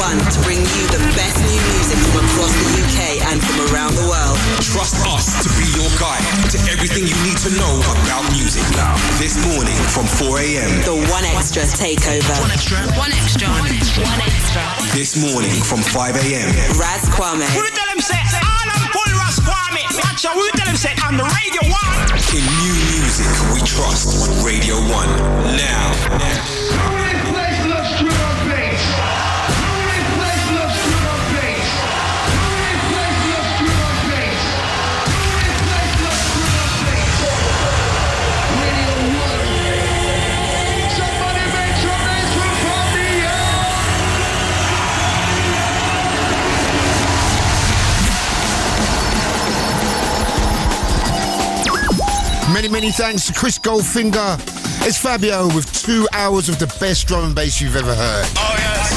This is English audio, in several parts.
One to bring you the best new music from across the UK and from around the world. Trust us to be your guide to everything you need to know about music. Now, this morning from 4 a.m. The One Extra Takeover. One extra. One extra. One extra. One extra. This morning from 5 a.m. Raz Kwame. Who tell him say, all I'm full Raz Kwame. Watch out, who tell him say, on the Radio 1. In new music, we trust Radio 1. Now. Many thanks to Chris Goldfinger. It's Fabio with 2 hours of the best drum and bass you've ever heard. Oh, yes.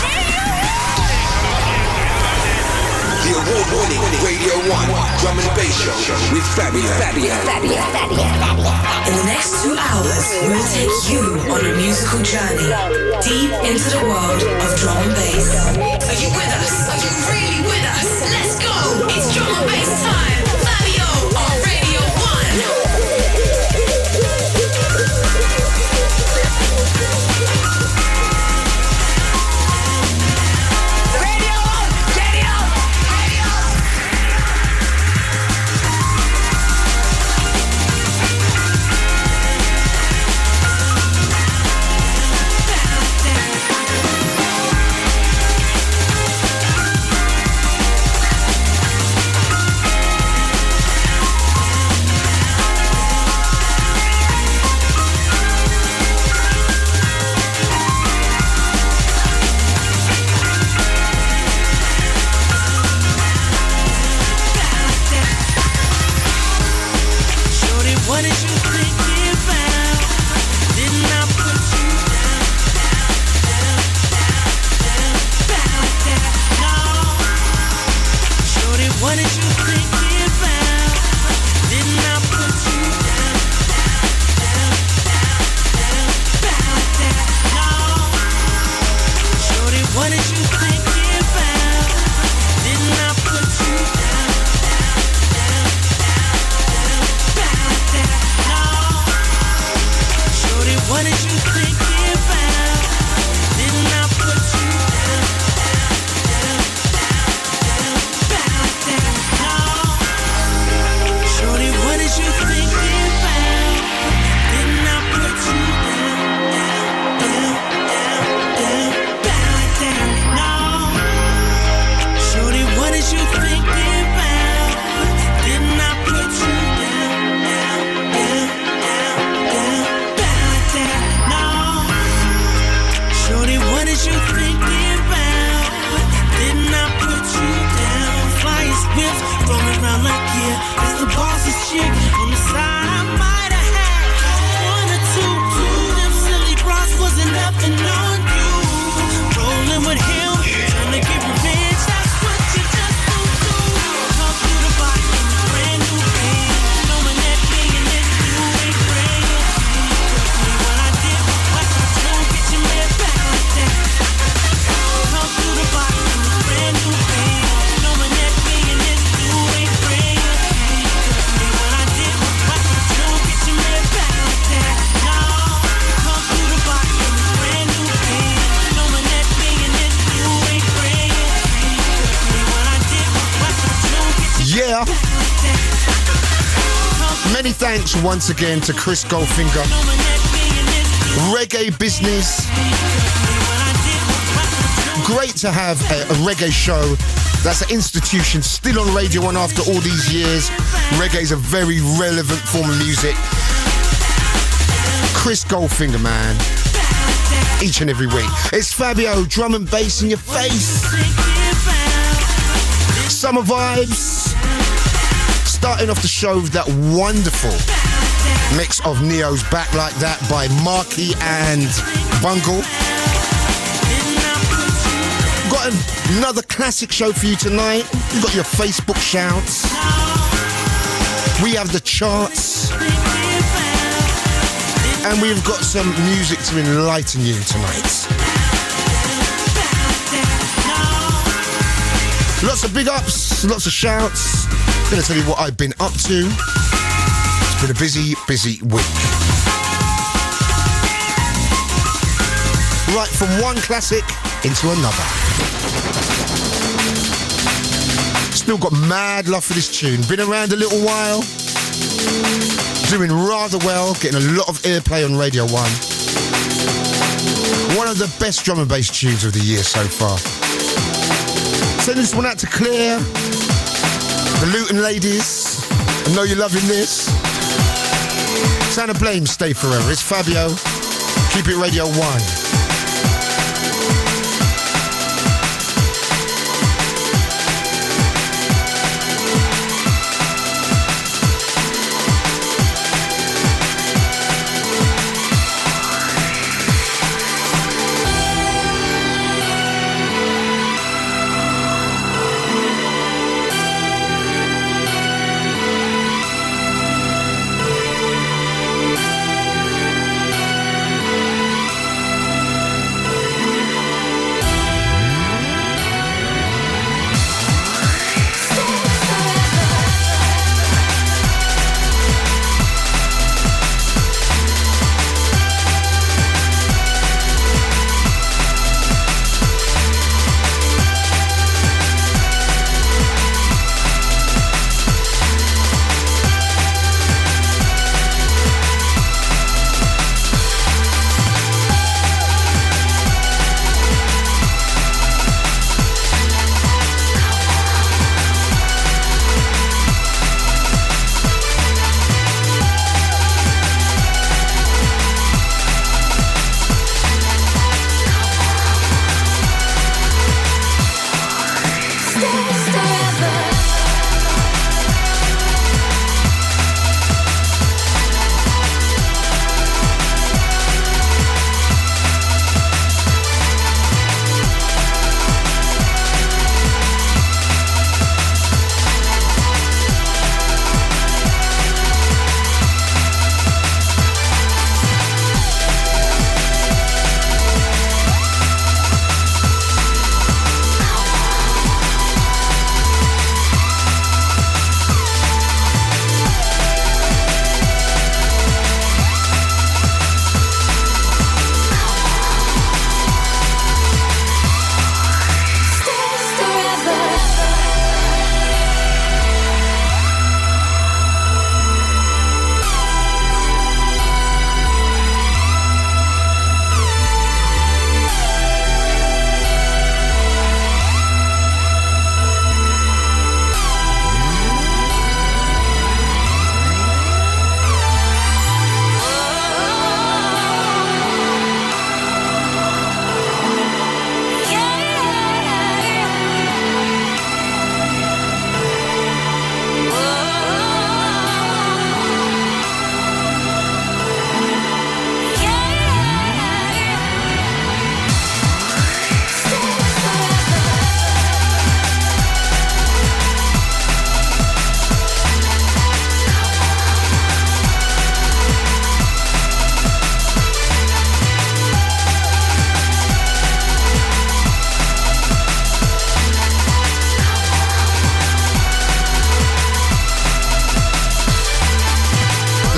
The award-winning Radio 1 Drum and Bass Show with Fabio. In the next 2 hours, we'll take you on a musical journey deep into the world of drum and bass. Are you with us? Are you really with us? Let's go! It's drum and bass time. Fabio on Radio 1. Many thanks once again to Chris Goldfinger. Reggae business. Great to have a reggae show that's an institution still on Radio 1 after all these years. Reggae is a very relevant form of music. Chris Goldfinger, man. Each and every week. It's Fabio, drum and bass in your face. Summer vibes. Starting off the show with that wonderful mix of Neo's Back Like That by Marky and Bungle. Got another classic show for you tonight. You've got your Facebook shouts. We have the charts. And we've got some music to enlighten you tonight. Lots of big ups, lots of shouts. Gonna tell you what I've been up to. It's been a busy, busy week. Right, from one classic into another. Still got mad love for this tune. Been around a little while. Doing rather well, getting a lot of airplay on Radio 1. One of the best drum and bass tunes of the year so far. Send this one out to Claire, the Luton ladies. I know you're loving this. Sound of Blame, stay forever. It's Fabio. Keep it Radio 1.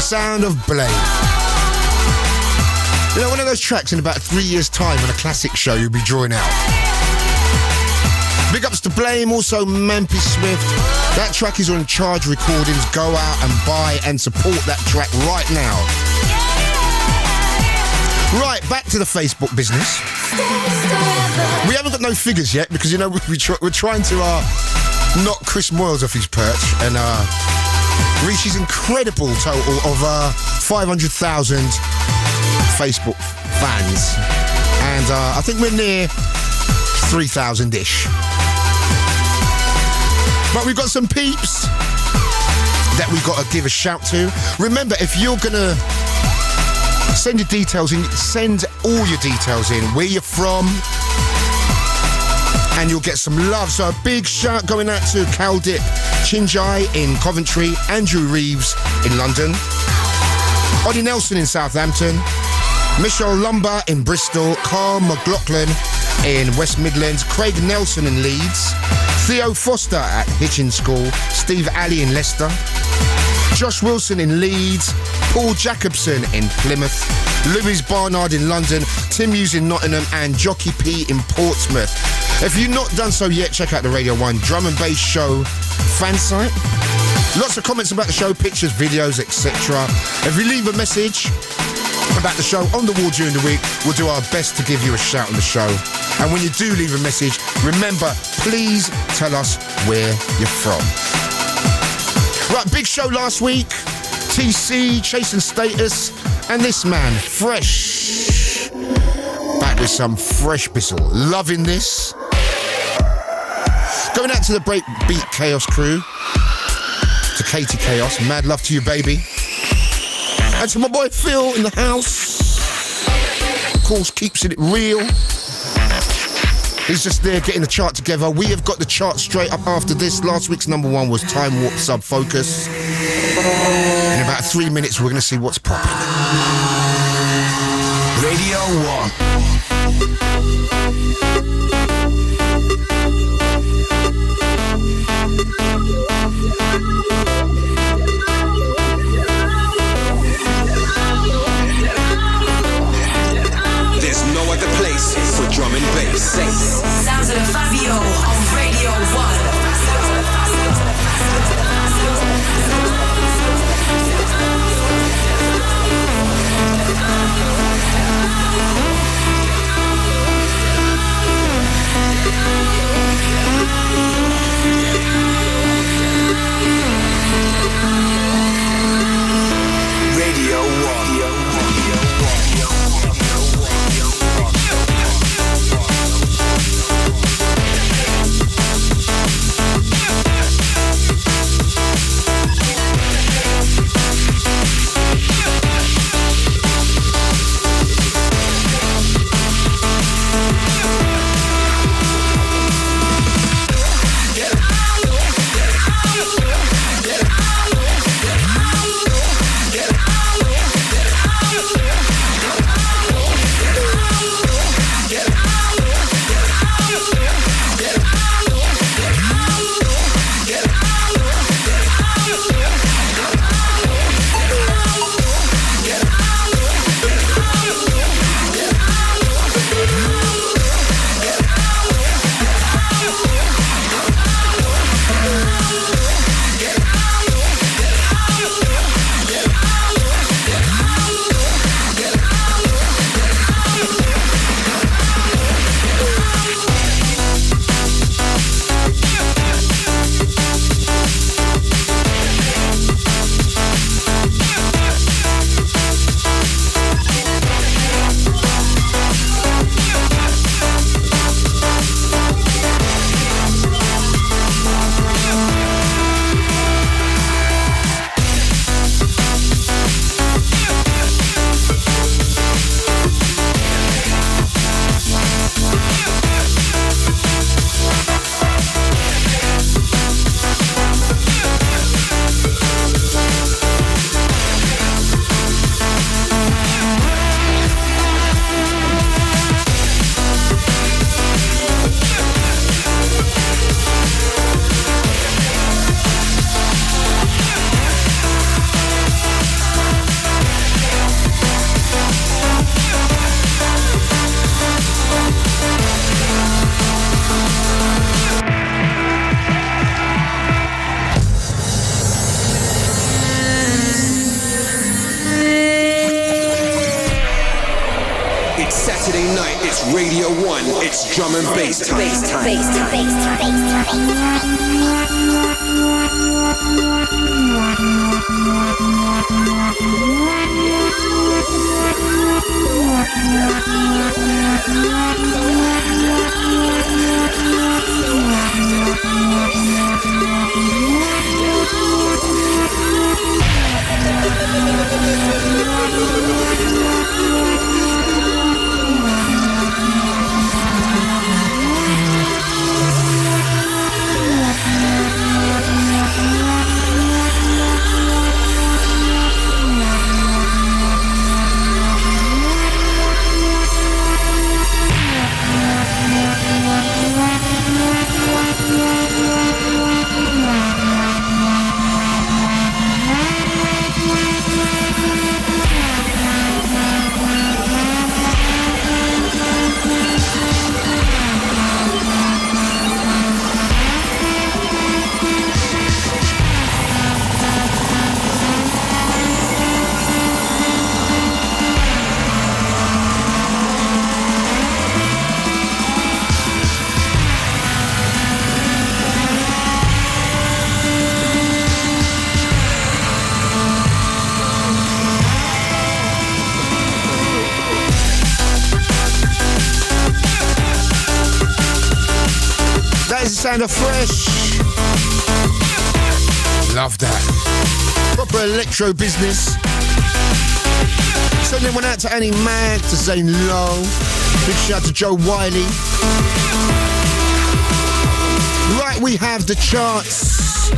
Sound of Blame. You know, one of those tracks in about 3 years' time on a classic show you'll be drawing out. Big ups to Blame, also Mampy Swift. That track is on Charge Recordings. Go out and buy and support that track right now. Right, back to the Facebook business. We haven't got no figures yet because, you know, we're trying to knock Chris Moyles off his perch and reach his incredible total of 500,000 Facebook fans. And I think we're near 3,000-ish. But we've got some peeps that we've got to give a shout to. Remember, if you're going to send your details in, send all your details in, where you're from, and you'll get some love. So a big shout going out to Caldip Chinjai in Coventry, Andrew Reeves in London, Oddie Nelson in Southampton, Michelle Lumber in Bristol, Carl McLaughlin in West Midlands, Craig Nelson in Leeds, Theo Foster at Hitchin School, Steve Alley in Leicester, Josh Wilson in Leeds, Paul Jacobson in Plymouth, Louis Barnard in London, Tim Hughes in Nottingham, and Jockey P in Portsmouth. If you've not done so yet, check out the Radio 1 Drum and Bass Show fan site. Lots of comments about the show, pictures, videos, etc. If you leave a message about the show on the wall during the week, we'll do our best to give you a shout on the show. And when you do leave a message, remember, please tell us where you're from. Right, big show last week. TC, Chasing Status, and this man, Fresh. Back with some Fresh Bissell. Loving this. Going out to the Breakbeat Chaos crew. To Katie Chaos, mad love to you, baby. And to my boy Phil in the house. Of course, keeps it real. He's just there getting the chart together. We have got the chart straight up after this. Last week's number one was Time Warp Sub Focus. In about 3 minutes, we're going to see what's popping. Radio 1. There's no other place for drum and bass. Sounds of Fabio on Radio 1. Radio 1. Radio 1, it's drum and bass time. sound of Fresh. Love that. Proper electro business. Sending one out to Annie Mag, to Zane Lowe. Big shout to Joe Wiley. Right, we have the charts.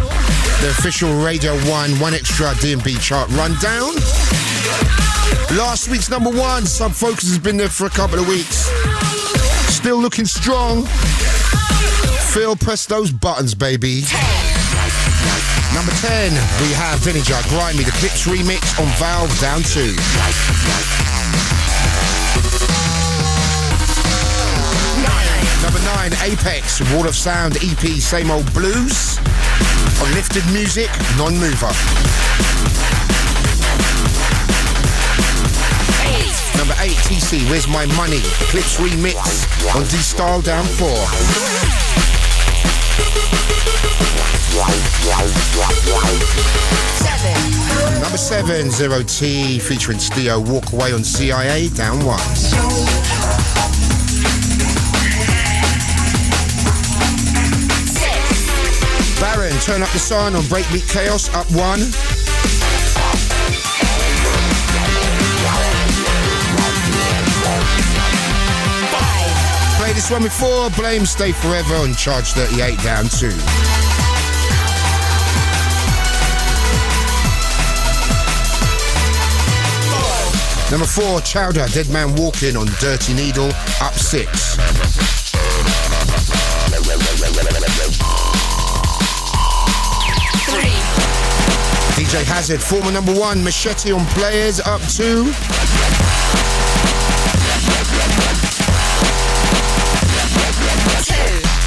The official Radio 1 Extra D&B chart rundown. Last week's number one, Sub Focus, has been there for a couple of weeks. Still looking strong. Phil, press those buttons, baby. Number 10, we have Vinegar, Grimy, the Clips remix on Valve, down 2. Number 9, Apex, Wall of Sound EP, Same Old Blues on Lifted Music, Non-Mover. Number 8, TC, Where's My Money, Clips remix on D-Style, down 4. Number 7, Zero T featuring Steo, Walk Away on CIA, down 1. Baron, Turn Up the Sun on Breakbeat Chaos, up 1. Played this one before, Blame Stay Forever on Charge 38, down 2. Number 4, Chowder, Dead Man Walking on Dirty Needle, up 6. DJ Hazard, former number 1, Machete on Players, up 2.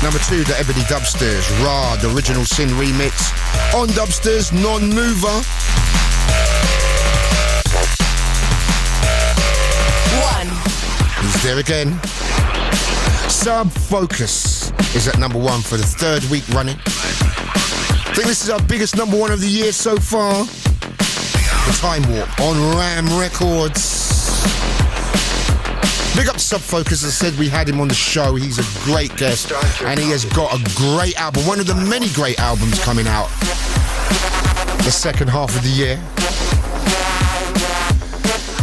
Number 2, the Ebony Dubsters, Ra, the Original Sin remix on Dubsters, Non-Mover. 1. He's there again. Sub Focus is at number 1 for the 3rd week running. I think this is our biggest number 1 of the year so far. The Time Warp on Ram Records. Big up to Sub Focus. As I said, we had him on the show. He's a great guest and he has got a great album. One of the many great albums coming out the second half of the year.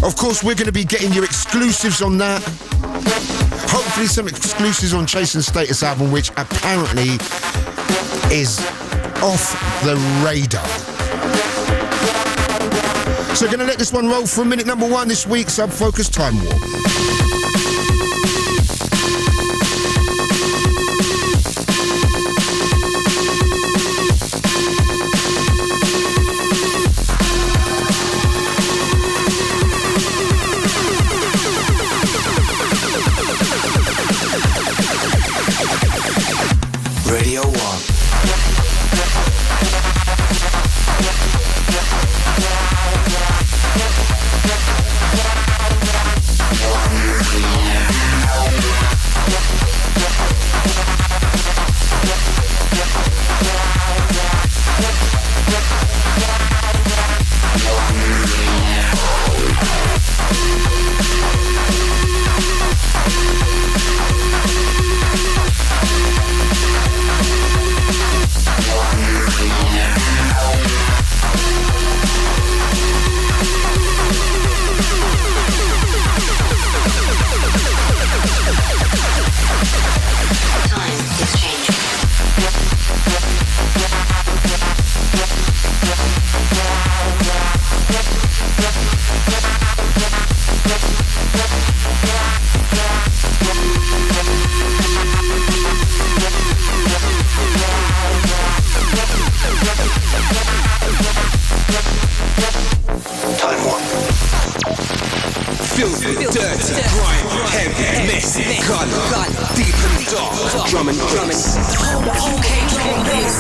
Of course, we're going to be getting you exclusives on that. Hopefully some exclusives on Chase and Status album, which apparently is off the radar. So going to let this one roll for minute number 1 this week. Sub Focus, Time Warp. Radio 1. Filthy, dirty, grime, heavy, messy, colour, deep and dark, drum and bass. Okay, drum and bass.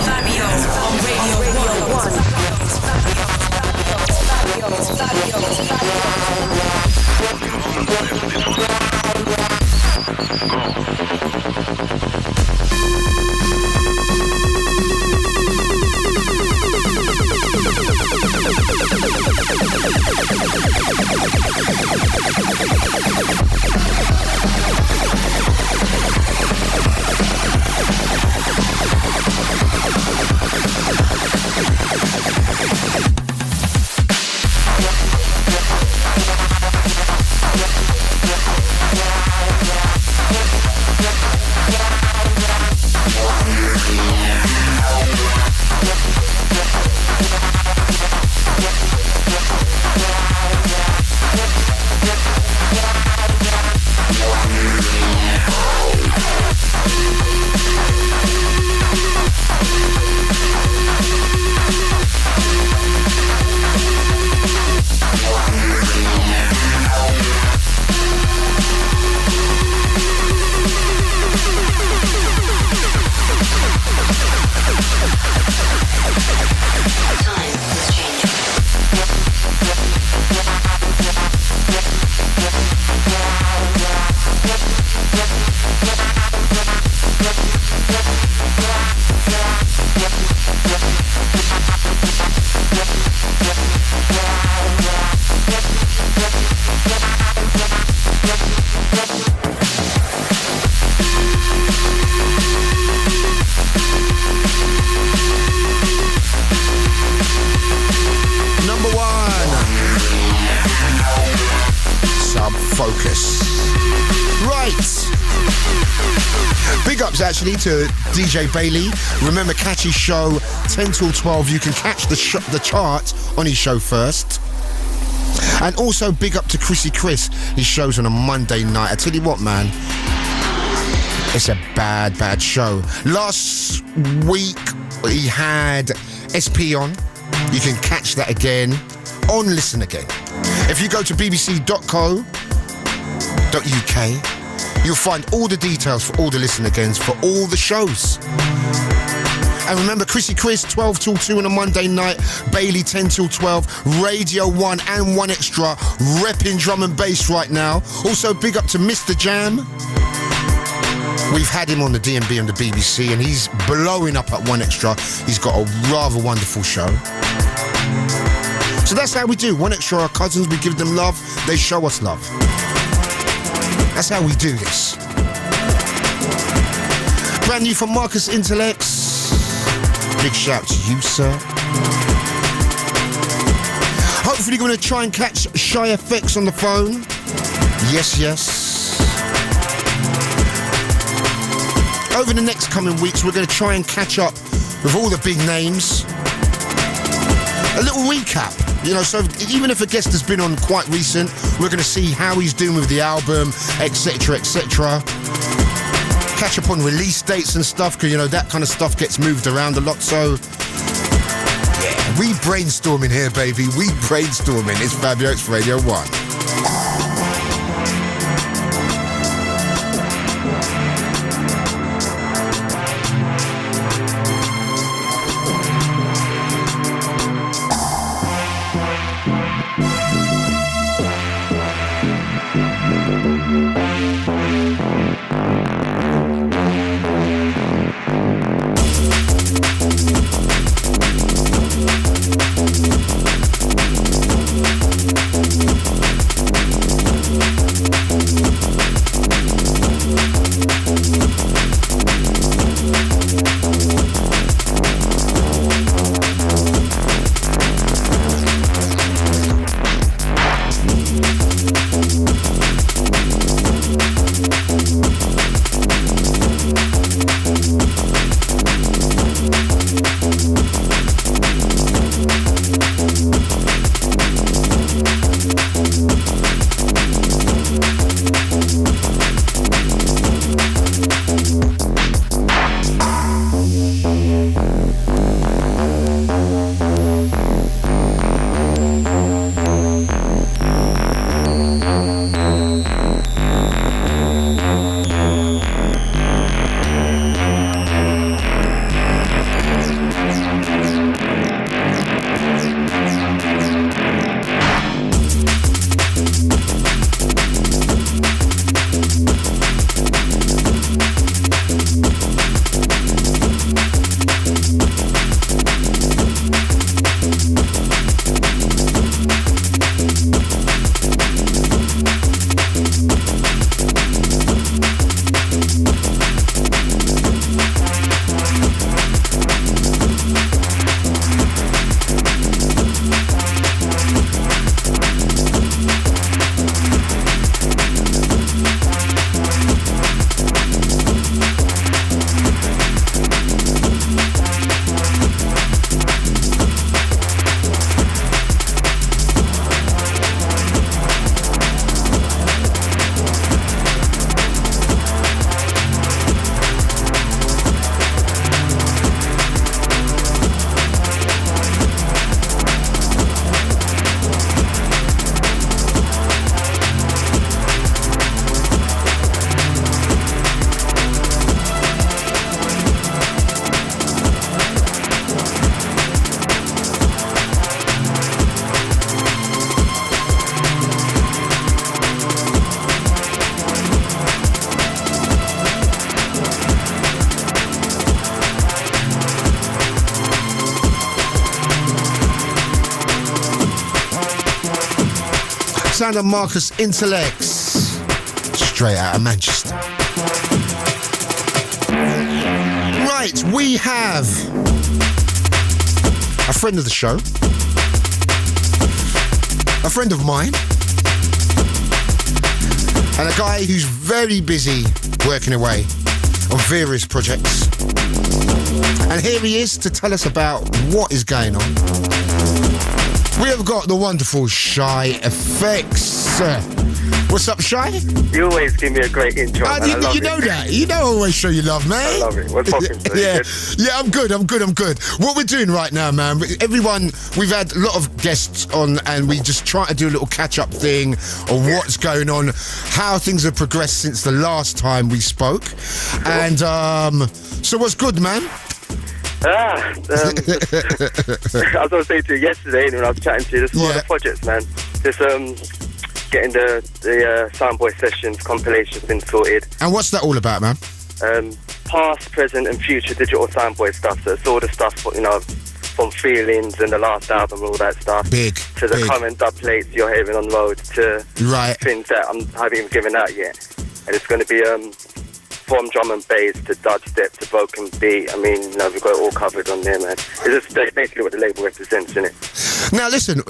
Fabio on Radio 1. Right. Big ups actually to DJ Bailey. Remember, catch his show 10 till 12. You can catch the chart on his show first. And also big up to Chrissy Chris. His show's on a Monday night. I tell you what, man, it's a bad show. Last week he had SP on. You can catch that again on Listen Again. If you go to bbc.co.uk, you'll find all the details for all the Listen Agains for all the shows. And remember, Chrissy Chris, 12 till 2 on a Monday night, Bailey, 10 till 12, Radio 1 and 1 Extra, repping drum and bass right now. Also, big up to Mr. Jam. We've had him on the D&B and the BBC, and he's blowing up at 1 Extra. He's got a rather wonderful show. So that's how we do. 1 Extra, our cousins, we give them love, they show us love. That's how we do this. Brand new from Marcus Intellects. Big shout to you, sir. Hopefully we're going to try and catch Shy FX on the phone. Yes. Over the next coming weeks, we're going to try and catch up with all the big names. A little recap, you know, so even if a guest has been on quite recent, we're going to see how he's doing with the album, etc. Catch up on release dates and stuff, because, you know, that kind of stuff gets moved around a lot. So, yeah, we brainstorming here, baby. We brainstorming. It's Fabio BBC Radio 1. Sound of Marcus Intellects, straight out of Manchester. Right, we have a friend of the show, a friend of mine, and a guy who's very busy working away on various projects. And here he is to tell us about what is going on. We have got the wonderful Shy Effects. What's up, Shy? You always give me a great intro, man. I love you know that. You know I always show you love, man. I love it. What's popping? Yeah, I'm good. What we're doing right now, man, everyone, we've had a lot of guests on and we just try to do a little catch-up thing on what's going on, how things have progressed since the last time we spoke. Sure. And so what's good, man? I was going to say to you yesterday when I was chatting to you, there's one of the projects, man. Just getting the Soundboy Sessions compilations been sorted. And what's that all about, man? Past, present and future digital Soundboy stuff. So it's all the stuff, you know, from Feelings and the last album and all that stuff. Big. To the current dub plates you're hearing on the road to things that I haven't even given out yet. And it's going to be from drum and bass to dubstep to broken beat. I mean, you know, we've got it all covered on there, man. It's just basically what the label represents, isn't it? Now, listen,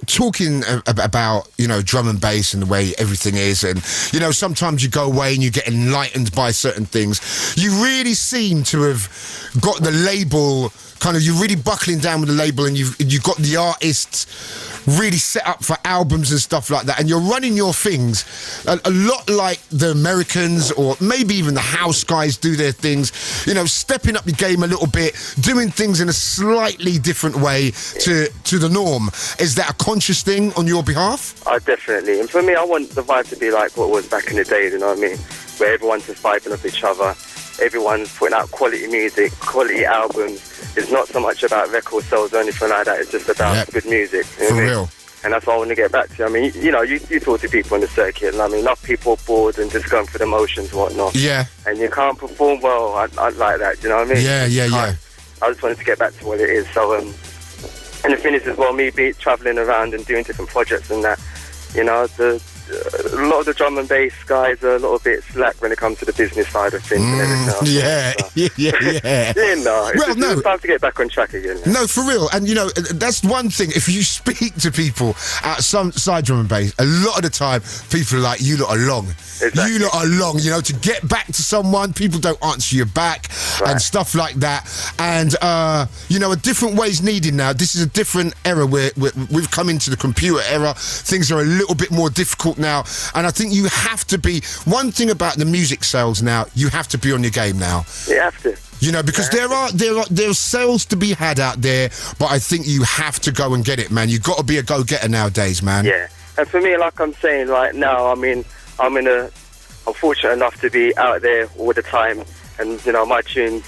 talking about, you know, drum and bass and the way everything is, and, you know, sometimes you go away and you get enlightened by certain things. You really seem to have got the label kind of, you're really buckling down with the label and you've got the artists really set up for albums and stuff like that, and you're running your things a lot like the Americans or maybe even the house guys do their things, you know, stepping up your game a little bit, doing things in a slightly different way to the norm. Is that a conscious thing on your behalf? Definitely. And for me, I want the vibe to be like what it was back in the day, you know what I mean? Where everyone's just vibing off each other, everyone's putting out quality music, quality albums. It's not so much about record sales or anything like that. It's just about good music. You know For real. And that's what I want to get back to. I mean, you know, you talk to people on the circuit, and I mean, enough people are bored and just going through the motions and whatnot. Yeah. And you can't perform well. I like that. You know what I mean? Yeah. I just wanted to get back to what it is. So, and the thing is as well, me travelling around and doing different projects and that, you know, a lot of the drum and bass guys are a little bit slack when it comes to the business side of things and everything else. Yeah. It's time to get back on track again. Yeah. No, for real. And, you know, that's one thing. If you speak to people outside drum and bass, a lot of the time, people are like, you lot are long. Exactly. You lot are long. You know, to get back to someone, people don't answer you back and stuff like that. And, you know, a different way's needed now. This is a different era where we've come into the computer era. Things are a little bit more difficult now, and I think you have to be, one thing about the music sales now, you have to be on your game now. You have to. You know, because there are sales to be had out there, but I think you have to go and get it, man. You've got to be a go-getter nowadays, man. Yeah, and for me, like I'm saying right now, I mean, I'm fortunate enough to be out there all the time, and, you know, my tunes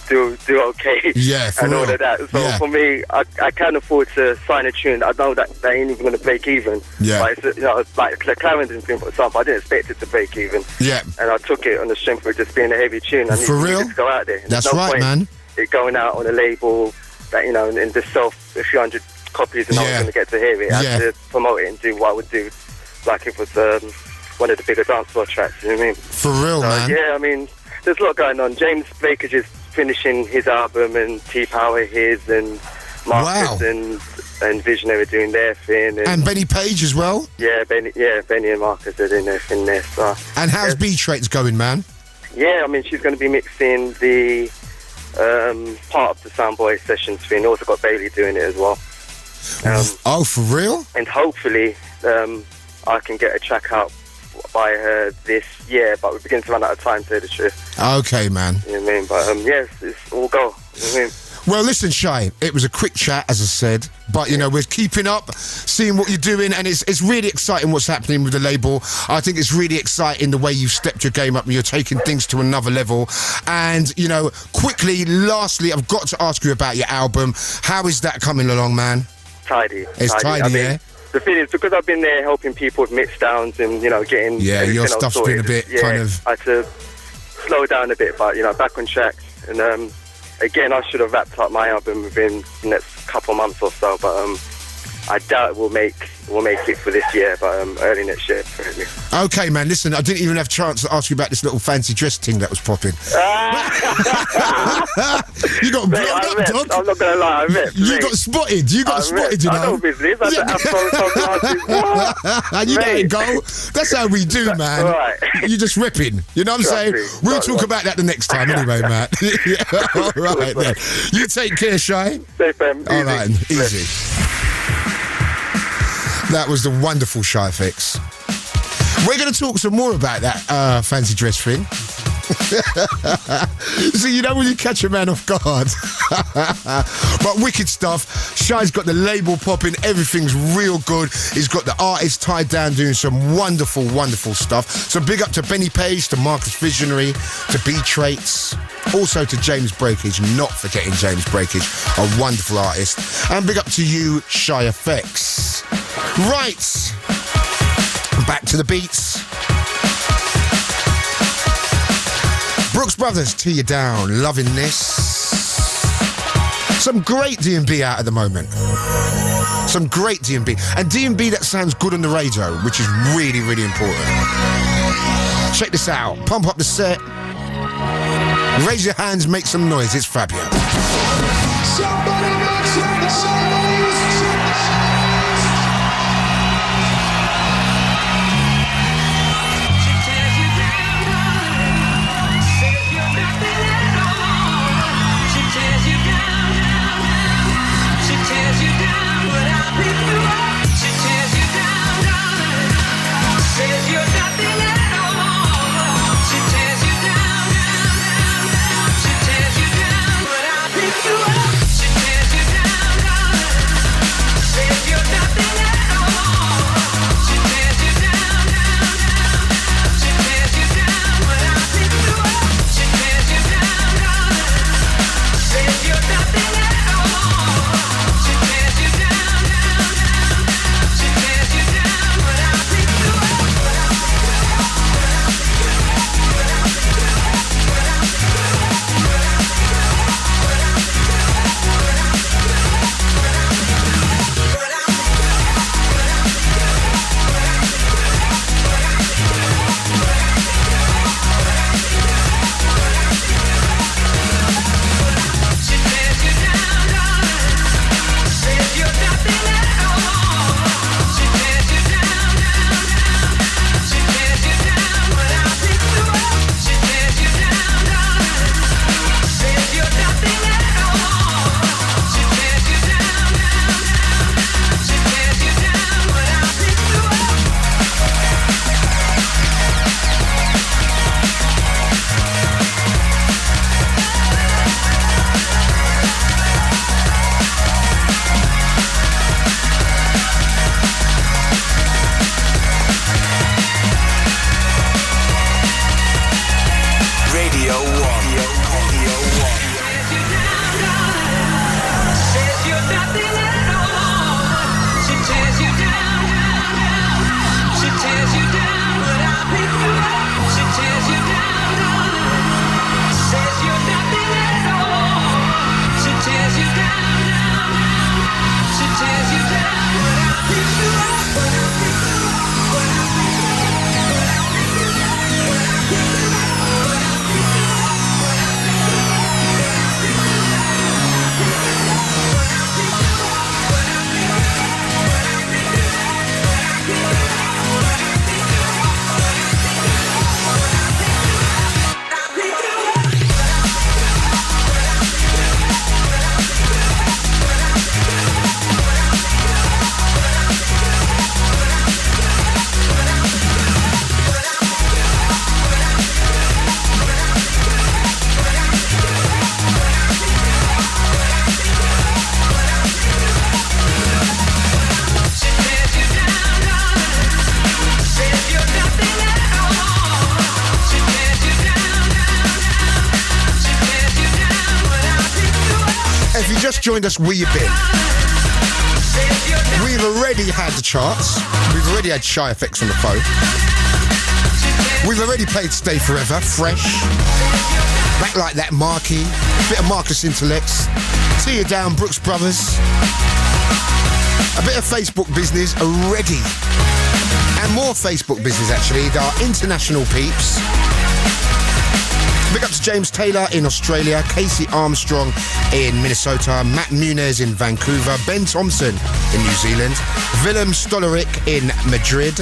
do okay. Yeah, for and all real. of that. So for me, I can't afford to sign a tune. I know that they ain't even going to break even. Yeah. But it's, you know, like the Clarendon thing, for example, I didn't expect it to break even. Yeah. And I took it on the strength of just being a heavy tune. For real? To go out there. That's no right, point man. It going out on a label that, you know, and just sell a few hundred copies and no one's going to get to hear it. I had to promote it and do what I would do like it was one of the bigger dance floor tracks, you know what I mean? For real, man. Yeah, I mean, there's a lot going on. James Baker just finishing his album, and T-Power his, and Marcus and Visionary doing their thing. And Benny Page as well? Yeah, Benny and Marcus are doing their thing there. So, and how's B-Traits going, man? Yeah, I mean, she's going to be mixing the part of the Soundboy Sessions thing. Also got Bailey doing it as well. For real? And hopefully I can get a track out by her this year, but we're beginning to run out of time, to tell the truth. Okay, man. You know what I mean? But yes, it's all go. You know what I mean? Well, listen, Shy, it was a quick chat, as I said, but, you know, we're keeping up, seeing what you're doing, and it's really exciting what's happening with the label. I think it's really exciting the way you've stepped your game up and you're taking things to another level. And, you know, quickly, lastly, I've got to ask you about your album. How is that coming along, man? Tidy. It's tidy, I mean, yeah? The thing is, because I've been there helping people with mix downs and, you know, getting your stuff's sorted, been a bit kind of... I had to slow down a bit, but, you know, back on track. And again, I should have wrapped up my album within the next couple of months or so, but I doubt we'll make it for this year, but early next year, probably. Okay, man. Listen, I didn't even have a chance to ask you about this little fancy dress thing that was popping. You got blown up, dog. I'm not gonna lie, I met. You got spotted. You got spotted, you know. I know business. I had Afro sunglasses. You let it go. That's how we do, man. Right. You just ripping. You know what I'm saying? We'll talk about that the next time, anyway, Matt. Yeah, all right, then. You take care, Shy. Safe, all right, easy. That was the wonderful Shy Fix. We're going to talk some more about that fancy dress thing. See, you know when you catch a man off guard. But wicked stuff. Shy's got the label popping. Everything's real good. He's got the artist tied down doing some wonderful, wonderful stuff. So big up to Benny Page, to Marcus Visionary, to B-Traits. Also to James Breakage, not forgetting James Breakage, a wonderful artist. And big up to you, Shy Effects. Right. Back to the beats. Brooks Brothers, Tear You Down, loving this. Some great D&B out at the moment. Some great D&B. And D&B that sounds good on the radio, which is really, really important. Check this out. Pump up the set. Raise your hands, make some noise. It's Fabio. Somebody make some noise. Joined us, where you been? We've already had the charts. We've already had Shy Effects on the phone. We've already played Stay Forever, fresh. Back Like That, Marky. Bit of Marcus Intellects. Tear You Down, Brooks Brothers. A bit of Facebook business already. And more Facebook business, actually. There are international peeps. Big up to James Taylor in Australia, Casey Armstrong in Minnesota, Matt Muniz in Vancouver, Ben Thompson in New Zealand, Willem Stollerik in Madrid,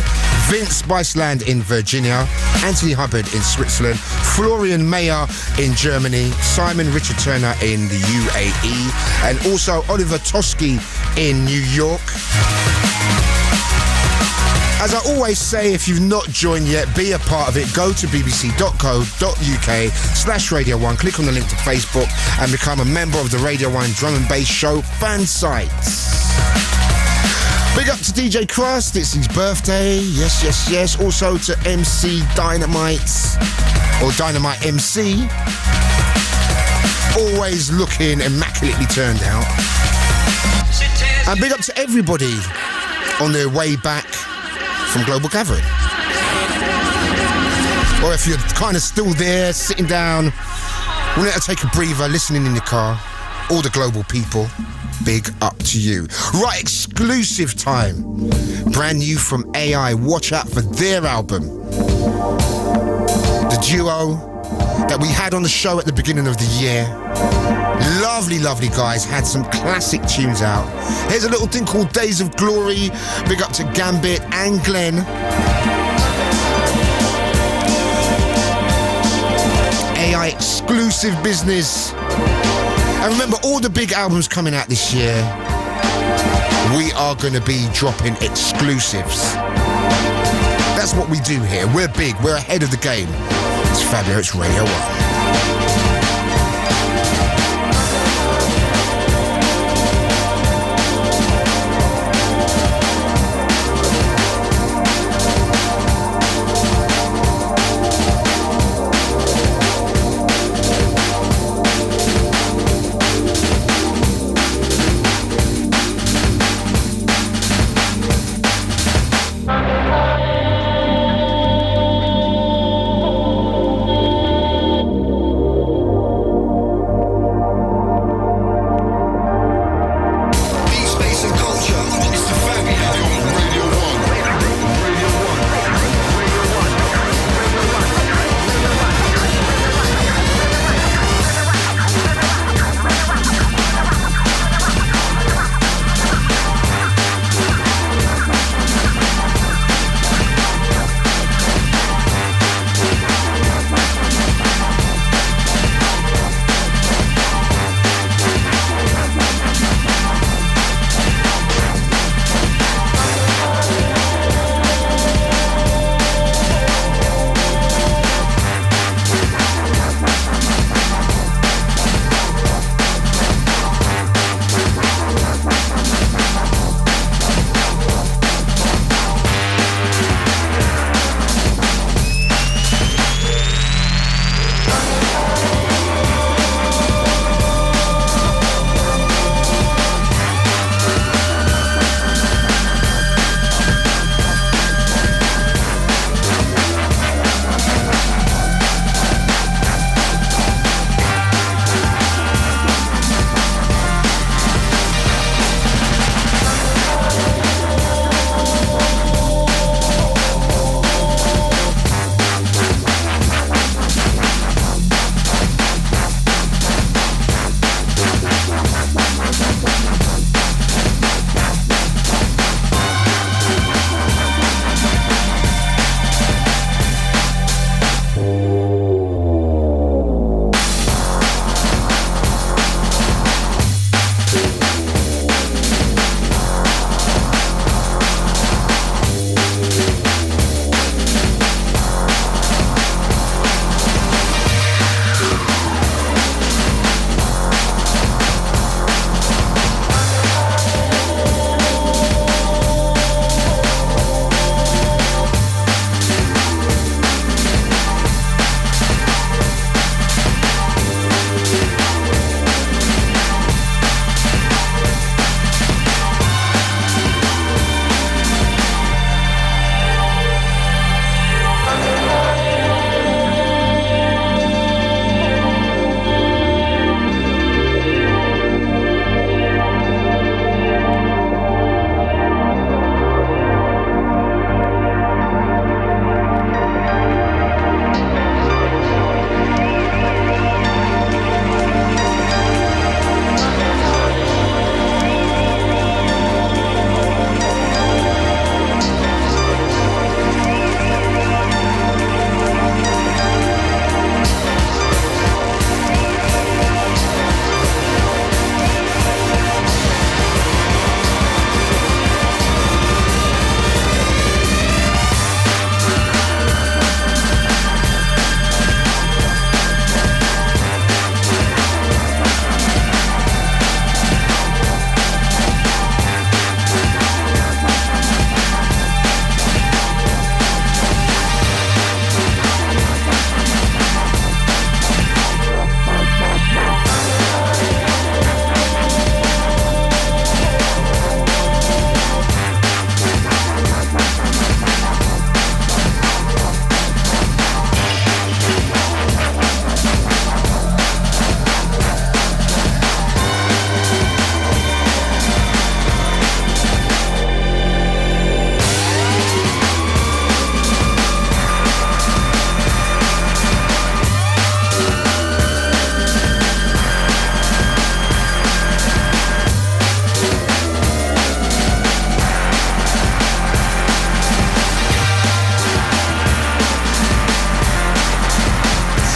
Vince Biceland in Virginia, Anthony Hubbard in Switzerland, Florian Mayer in Germany, Simon Richard Turner in the UAE, and also Oliver Toski in New York. As I always say, if you've not joined yet, be a part of it. Go to bbc.co.uk/Radio 1, click on the link to Facebook and become a member of the Radio 1 Drum and Bass Show fan site. Big up to DJ Crust, it's his birthday. Yes, yes, yes. Also to MC Dynamite, or Dynamite MC. Always looking immaculately turned out. And big up to everybody on their way back from Global Gathering. Or if you're kind of still there, sitting down, wanting to take a breather, listening in the car, all the global people, big up to you. Right, exclusive time. Brand new from AI. Watch out for their album. The duo that we had on the show at the beginning of the year. Lovely, lovely guys. Had some classic tunes out. Here's a little thing called Days of Glory. Big up to Gambit and Glenn. AI exclusive business. And remember, all the big albums coming out this year, we are going to be dropping exclusives. That's what we do here. We're big. We're ahead of the game. It's Fabio. It's Radio 1.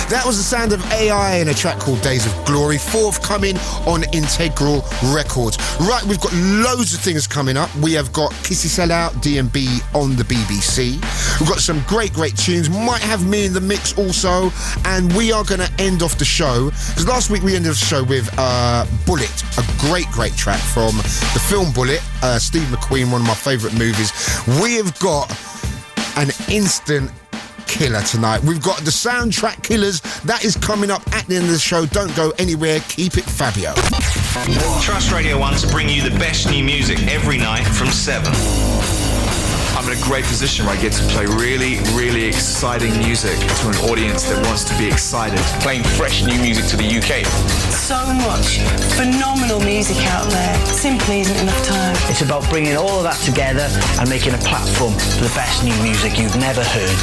That was the sound of AI in a track called Days of Glory, forthcoming on Integral Records. Right, we've got loads of things coming up. We have got Kissy Sellout, D&B on the BBC. We've got some great tunes. Might have me in the mix also. And we are going to end off the show, because last week we ended the show with Bullet, a great track from the film Bullet, Steve McQueen, one of my favourite movies. We have got an instant killer tonight. We've got the soundtrack killers. That is coming up at the end of the show. Don't go anywhere. Keep it Fabio. Trust Radio 1 to bring you the best new music every night from 7. I'm in a great position where I get to play really exciting music to an audience that wants to be excited. Playing fresh new music to the UK. So much phenomenal music out there. Simply isn't enough time. It's about bringing all of that together and making a platform for the best new music you've never heard.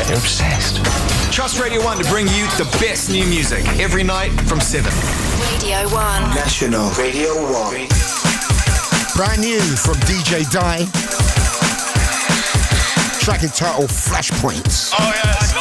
You're obsessed. Trust Radio 1 to bring you the best new music every night from 7. Radio 1. National Radio 1. Brand new from DJ Dye. Track entitled Flashpoints. Oh, yes.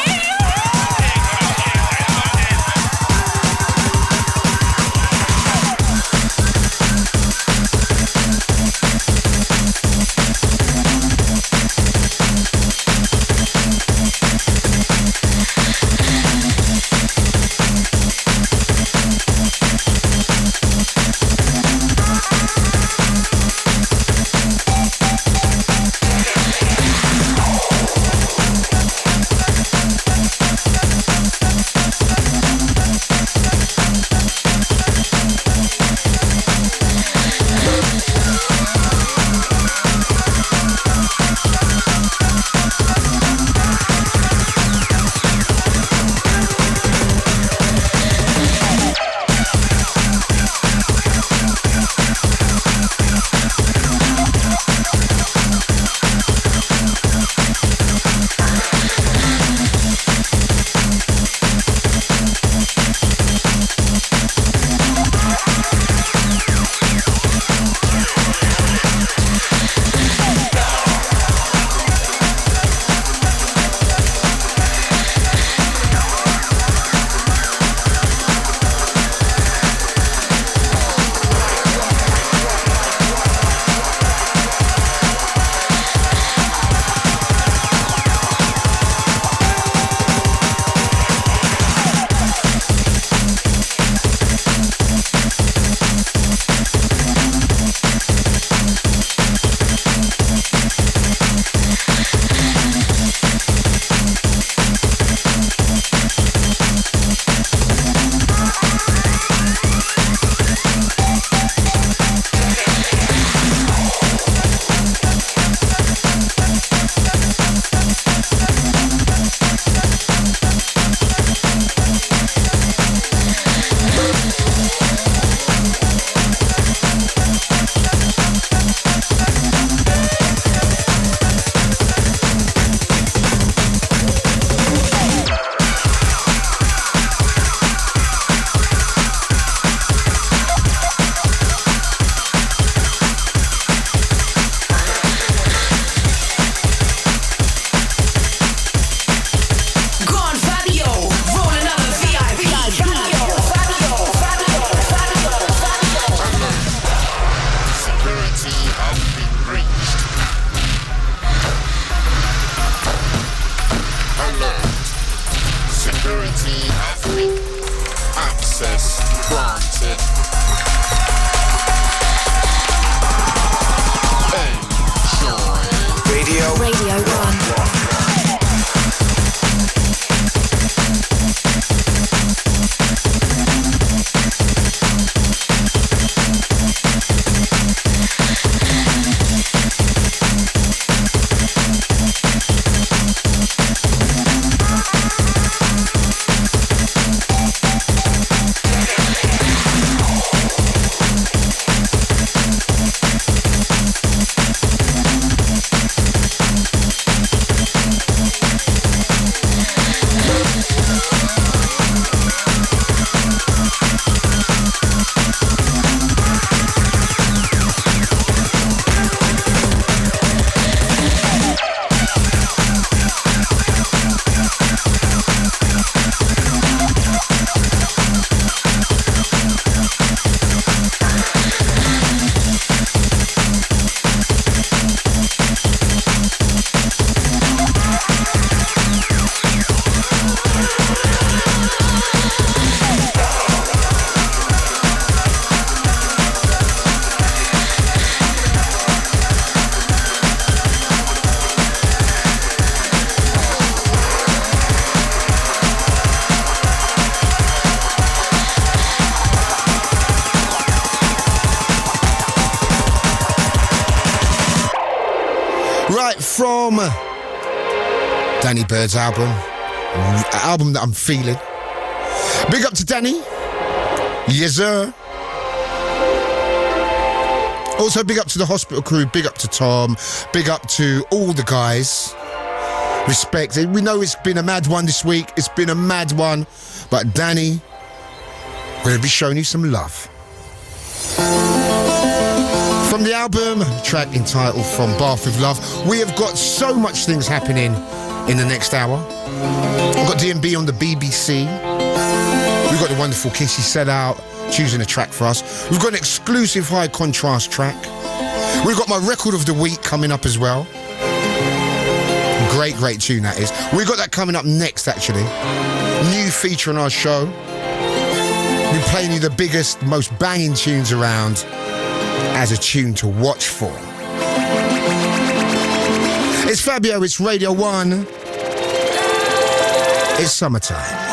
from Danny Bird's album that I'm feeling. Big up to Danny. Yes, sir. Also, big up to the hospital crew. Big up to Tom. Big up to all the guys. Respect. We know it's been a mad one this week. It's been a mad one. But Danny, we're going to be showing you some love. From the album, track entitled From Bath with Love. We have got so much things happening in the next hour. We've got D&B on the BBC. We've got the wonderful Kissy Sellout choosing a track for us. We've got an exclusive high contrast track. We've got my record of the week coming up as well. Great tune that is. We've got that coming up next, actually. New feature on our show. We're playing you the biggest, most banging tunes around as a tune to watch for. It's Fabio, it's Radio 1. It's summertime.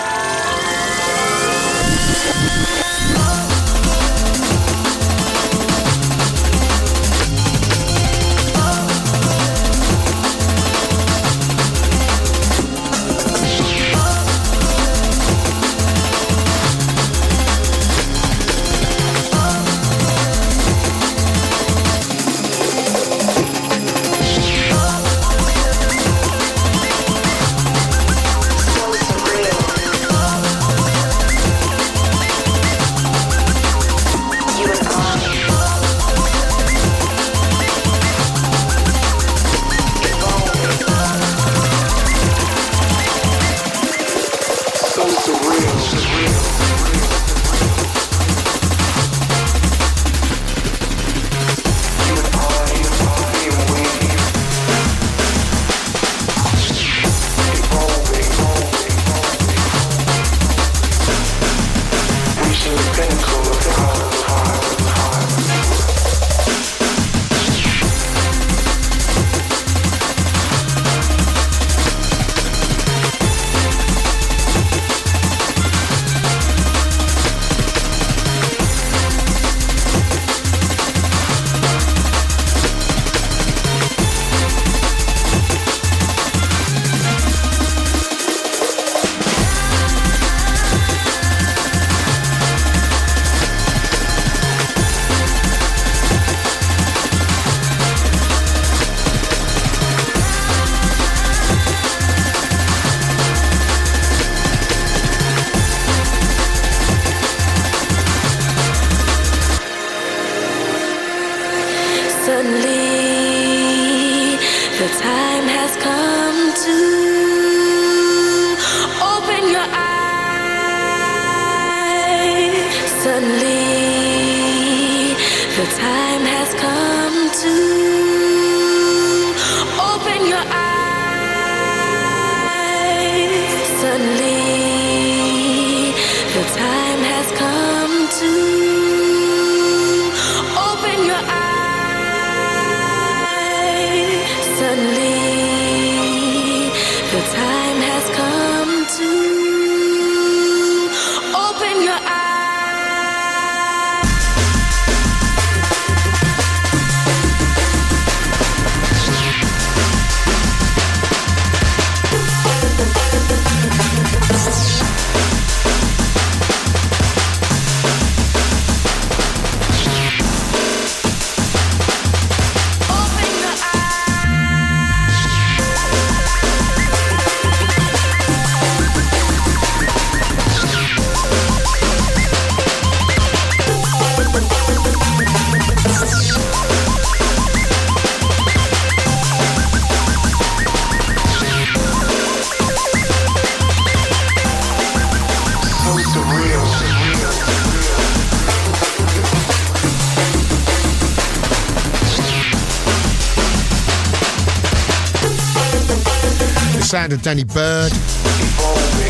Sound of Danny Bird.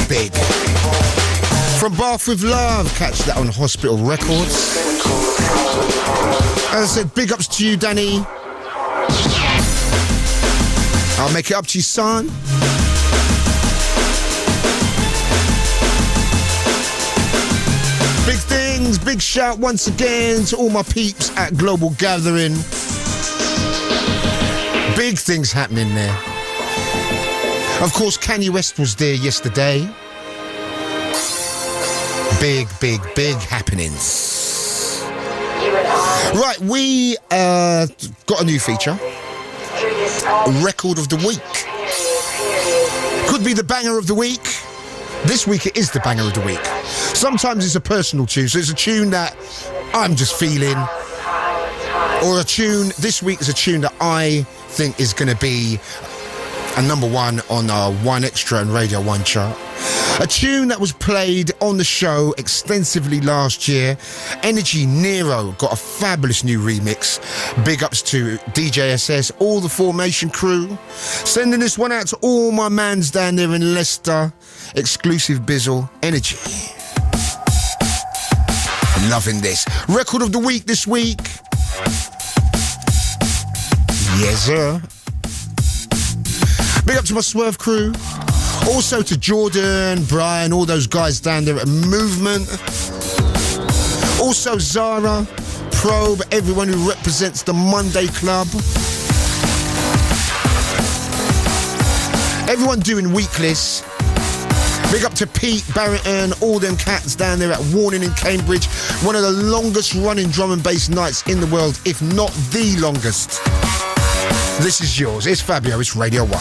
Big. From Bath with Love, catch that on Hospital Records. As I said, big ups to you, Danny. I'll make it up to you, son. Big things, big shout once again to all my peeps at Global Gathering. Big things happening there. Of course, Kanye West was there yesterday. Big happenings. Right, we got a new feature. Record of the week. Could be the banger of the week. This week it is the banger of the week. Sometimes it's a personal tune, so it's a tune that I'm just feeling. Or a tune, this week is a tune that I think is going to be a number one on our One Extra and Radio 1 chart. A tune that was played on the show extensively last year. Energy Nero got a fabulous new remix. Big ups to DJ SS, all the Formation crew. Sending this one out to all my mans down there in Leicester. Exclusive Bizzle, Energy. Loving this. Record of the week this week. Yes, sir. Big up to my Swerve crew. Also to Jordan, Brian, all those guys down there at Movement. Also Zara, Probe, everyone who represents the Monday Club. Everyone doing weeklists. Big up to Pete, Barrington, all them cats down there at Warning in Cambridge. One of the longest running drum and bass nights in the world, if not the longest. This is yours. It's Fabio. It's Radio 1.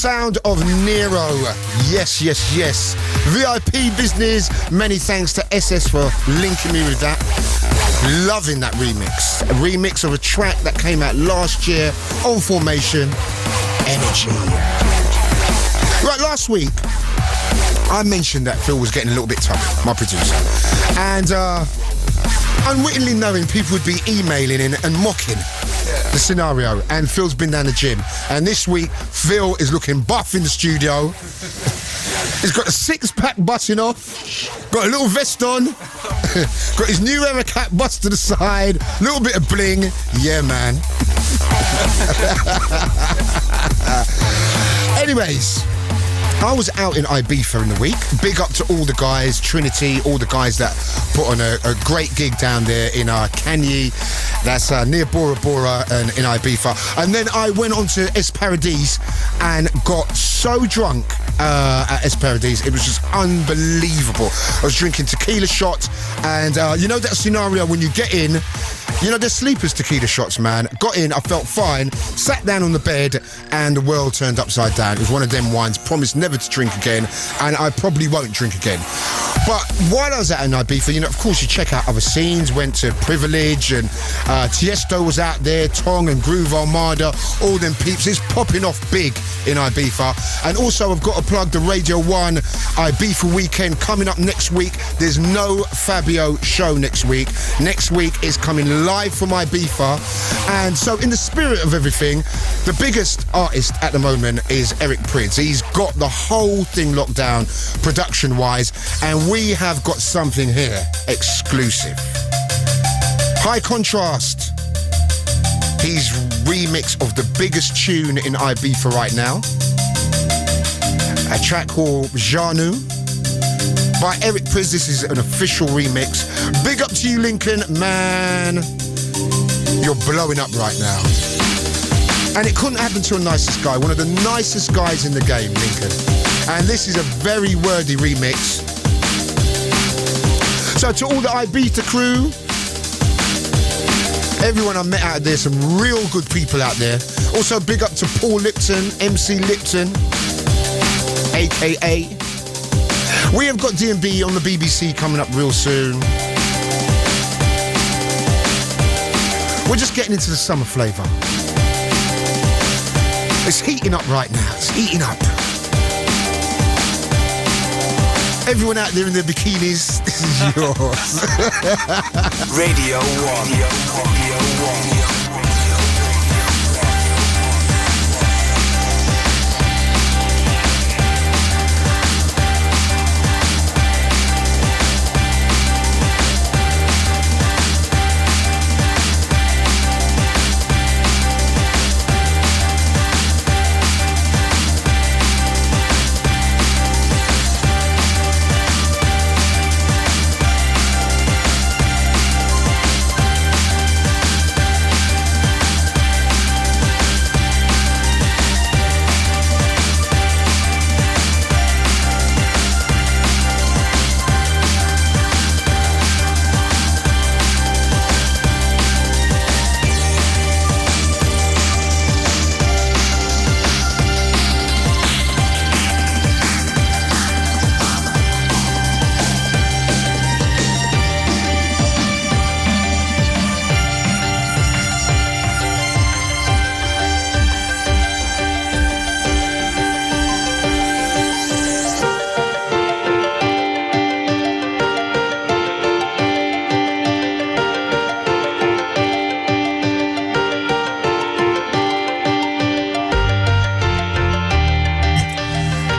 sound of Nero. Yes, yes, yes. VIP business. Many thanks to SS for linking me with that. Loving that remix. A remix of a track that came out last year on Formation. Energy. Right, last week, I mentioned that Phil was getting a little bit tough, my producer. And unwittingly knowing people would be emailing in and mocking the scenario. And Phil's been down the gym. And this week, Phil is looking buff in the studio. He's got a six-pack busting off, got a little vest on, got his new era cap bust to the side, a little bit of bling. Yeah, man. Anyways, I was out in Ibiza in the week. Big up to all the guys, Trinity, all the guys that put on a great gig down there in Canyi. That's near Bora Bora and in Ibiza. And then I went on to Es Paradis and got so drunk at Es Paradis. It was just unbelievable. I was drinking tequila shots and you know that scenario when you get in, you know, there's sleepers tequila shots, man. Got in, I felt fine, sat down on the bed, and the world turned upside down. It was one of them wines, promised never to drink again, and I probably won't drink again. But while I was out in Ibiza, you know, of course, you check out other scenes, went to Privilege, and Tiesto was out there, Tong and Groove Armada, all them peeps. It's popping off big in Ibiza. And also, I've got to plug the Radio 1 Ibiza weekend coming up next week. There's no Fabio show next week. Next week is coming live from Ibiza. And so in the spirit of everything, the biggest artist at the moment is Eric Prydz. He's got the whole thing locked down production-wise, and we have got something here exclusive. High Contrast. His remix of the biggest tune in Ibiza right now. A track called Janu by Eric Prydz. This is an official remix. Big up to you, Lincoln. Man, you're blowing up right now. And it couldn't happen to a nicest guy. One of the nicest guys in the game, Lincoln. And this is a very worthy remix. So to all the Ibiza crew, everyone I met out there, some real good people out there. Also big up to Paul Lipton, MC Lipton, AKA. We have got D&B on the BBC coming up real soon. We're just getting into the summer flavour. It's heating up right now. It's heating up. Everyone out there in their bikinis, this is yours. Radio 1. Radio 1.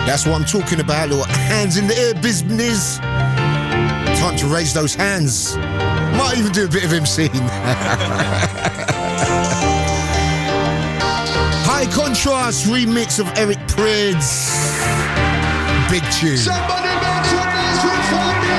That's what I'm talking about, little hands in the air business. Time to raise those hands. Might even do a bit of MCing. High Contrast remix of Eric Prydz. Big tune. Somebody make some noise for Fabio.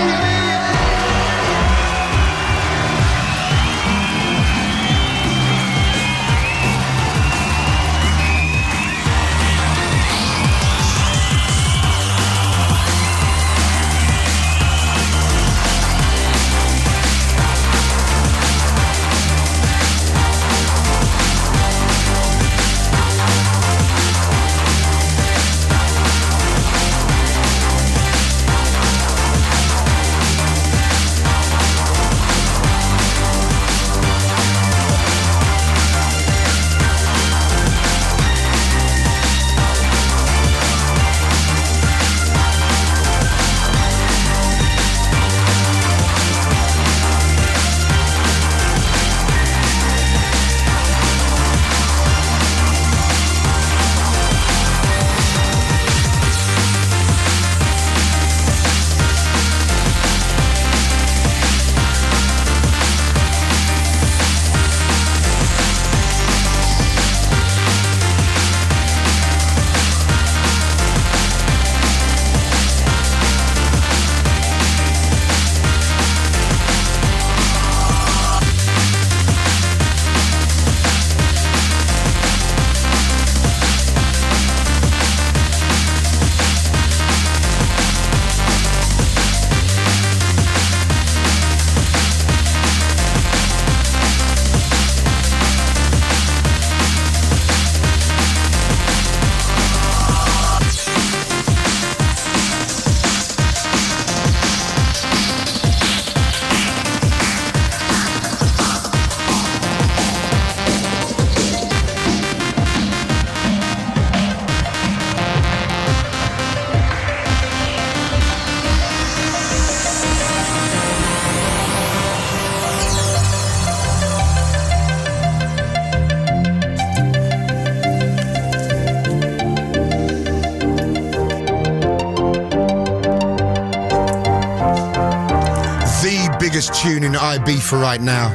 biggest tune in Ibiza right now.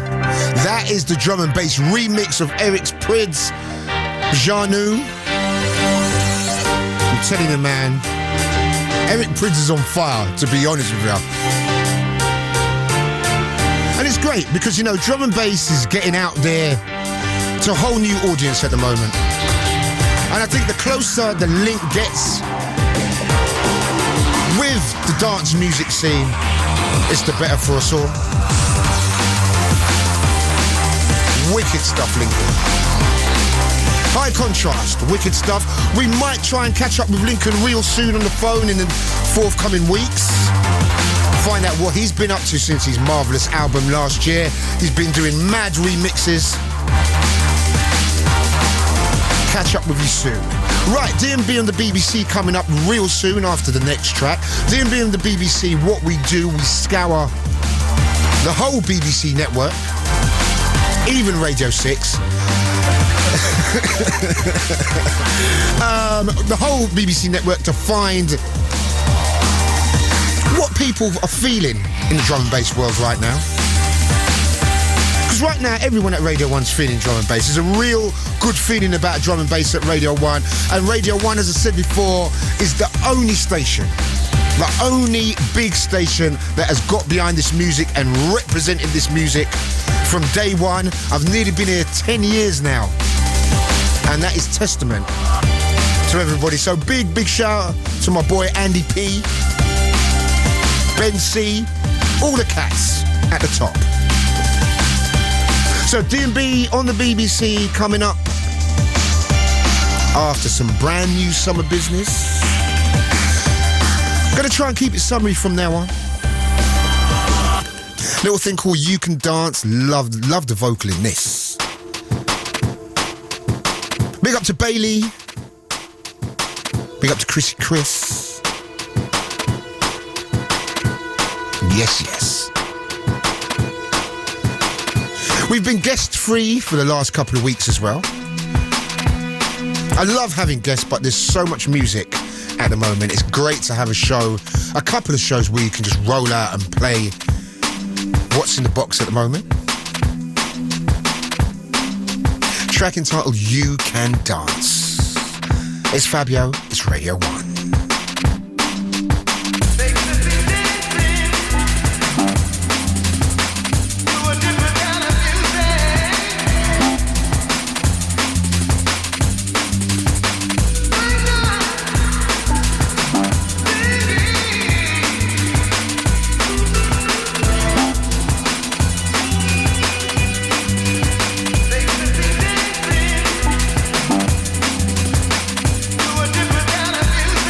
That is the drum and bass remix of Eric's Prydz, Janu. I'm telling you, man, Eric Prydz is on fire, to be honest with you. And it's great because, you know, drum and bass is getting out there to a whole new audience at the moment. And I think the closer the link gets with the dance music scene, it's the better for us all. Wicked stuff, Lincoln. High contrast, wicked stuff. We might try and catch up with Lincoln real soon on the phone in the forthcoming weeks. Find out what he's been up to since his marvellous album last year. He's been doing mad remixes. Catch up with you soon. Right, D&B on the BBC coming up real soon after the next track. D&B on the BBC, what we do, we scour the whole BBC network, even Radio 6. The whole BBC network to find what people are feeling in the drum and bass world right now. Because right now, everyone at Radio 1's feeling drum and bass. There's a real good feeling about drum and bass at Radio 1. And Radio 1, as I said before, is the only station, the only big station that has got behind this music and represented this music from day one. I've nearly been here 10 years now. And that is testament to everybody. So big shout out to my boy Andy P, Ben C, all the cats at the top. So D&B on the BBC coming up after some brand new summer business. Gonna try and keep it summery from now on. Little thing called You Can Dance. Love the vocal in this. Big up to Bailey. Big up to Chrissy Chris. Yes. We've been guest-free for the last couple of weeks as well. I love having guests, but there's so much music at the moment. It's great to have a couple of shows where you can just roll out and play what's in the box at the moment. Track entitled You Can Dance. It's Fabio, it's Radio 1. Different kind of music.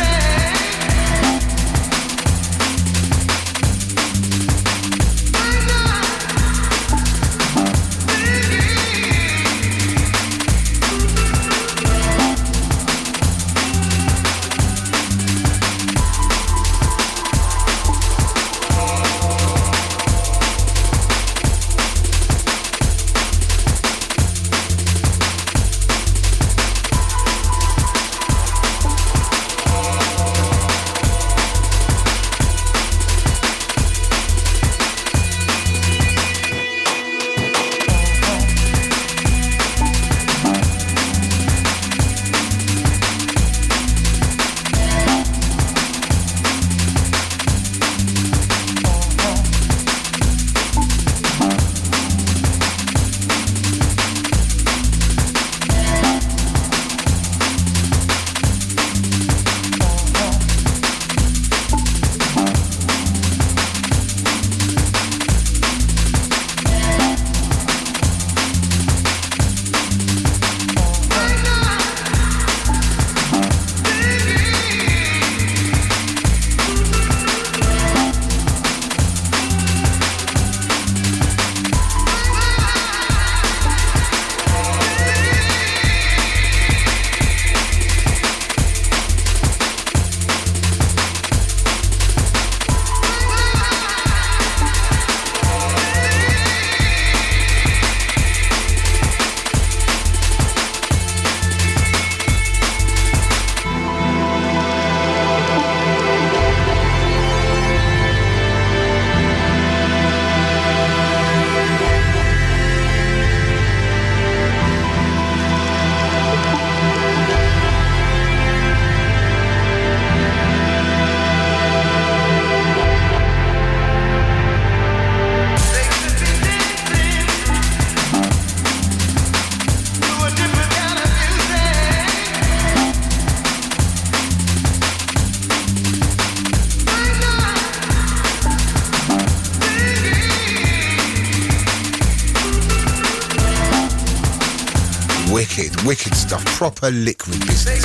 Wicked stuff. Proper liquid business.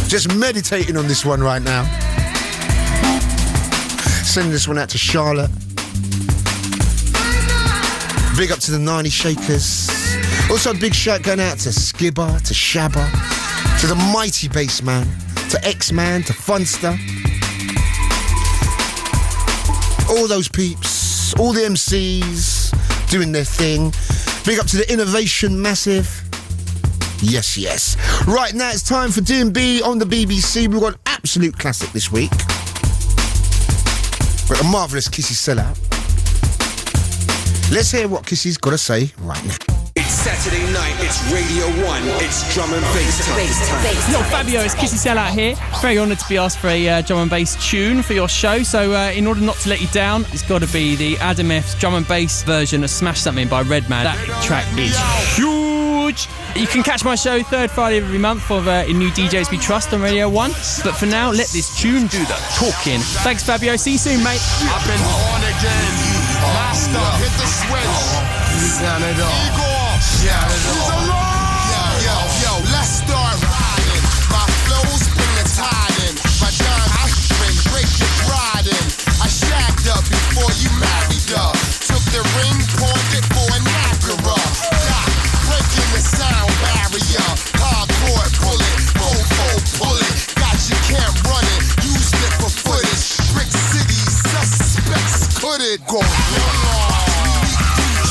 Just meditating on this one right now. Sending this one out to Charlotte. Big up to the 90 Shakers. Also a big shout going out to Skibber, to Shabba, to the Mighty Bassman, to X-Man, to Funster. All those peeps, all the MCs doing their thing. Big up to the Innovation Massive. Yes, yes. Right, now it's time for D&B on the BBC. We've got an absolute classic this week. We've got a marvellous Kissy sellout. Let's hear what Kissy's got to say right now. It's Saturday night, it's Radio 1, it's drum and bass time. Yo, Fabio, it's Kissy Sellout here. Very honoured to be asked for a drum and bass tune for your show. So in order not to let you down, it's got to be the Adam F's drum and bass version of Smash Something by Redman. That track is huge. You can catch my show third Friday of every month for new DJs we trust on Radio 1. But for now, let this tune do the talking. Thanks, Fabio. See you soon, mate. I've been on again. Last up, hit the switch. Sound it off. Yo, let's start riding. My flows bring the tide in. My John Ashman, break your pride in. I shacked up before you married up. Took the ring, pawned it for an Acura. Breaking the sound barrier. Hardcore bullet, pull it. Got you, can't run it. Used it for footage. Brick City suspects could it go wrong?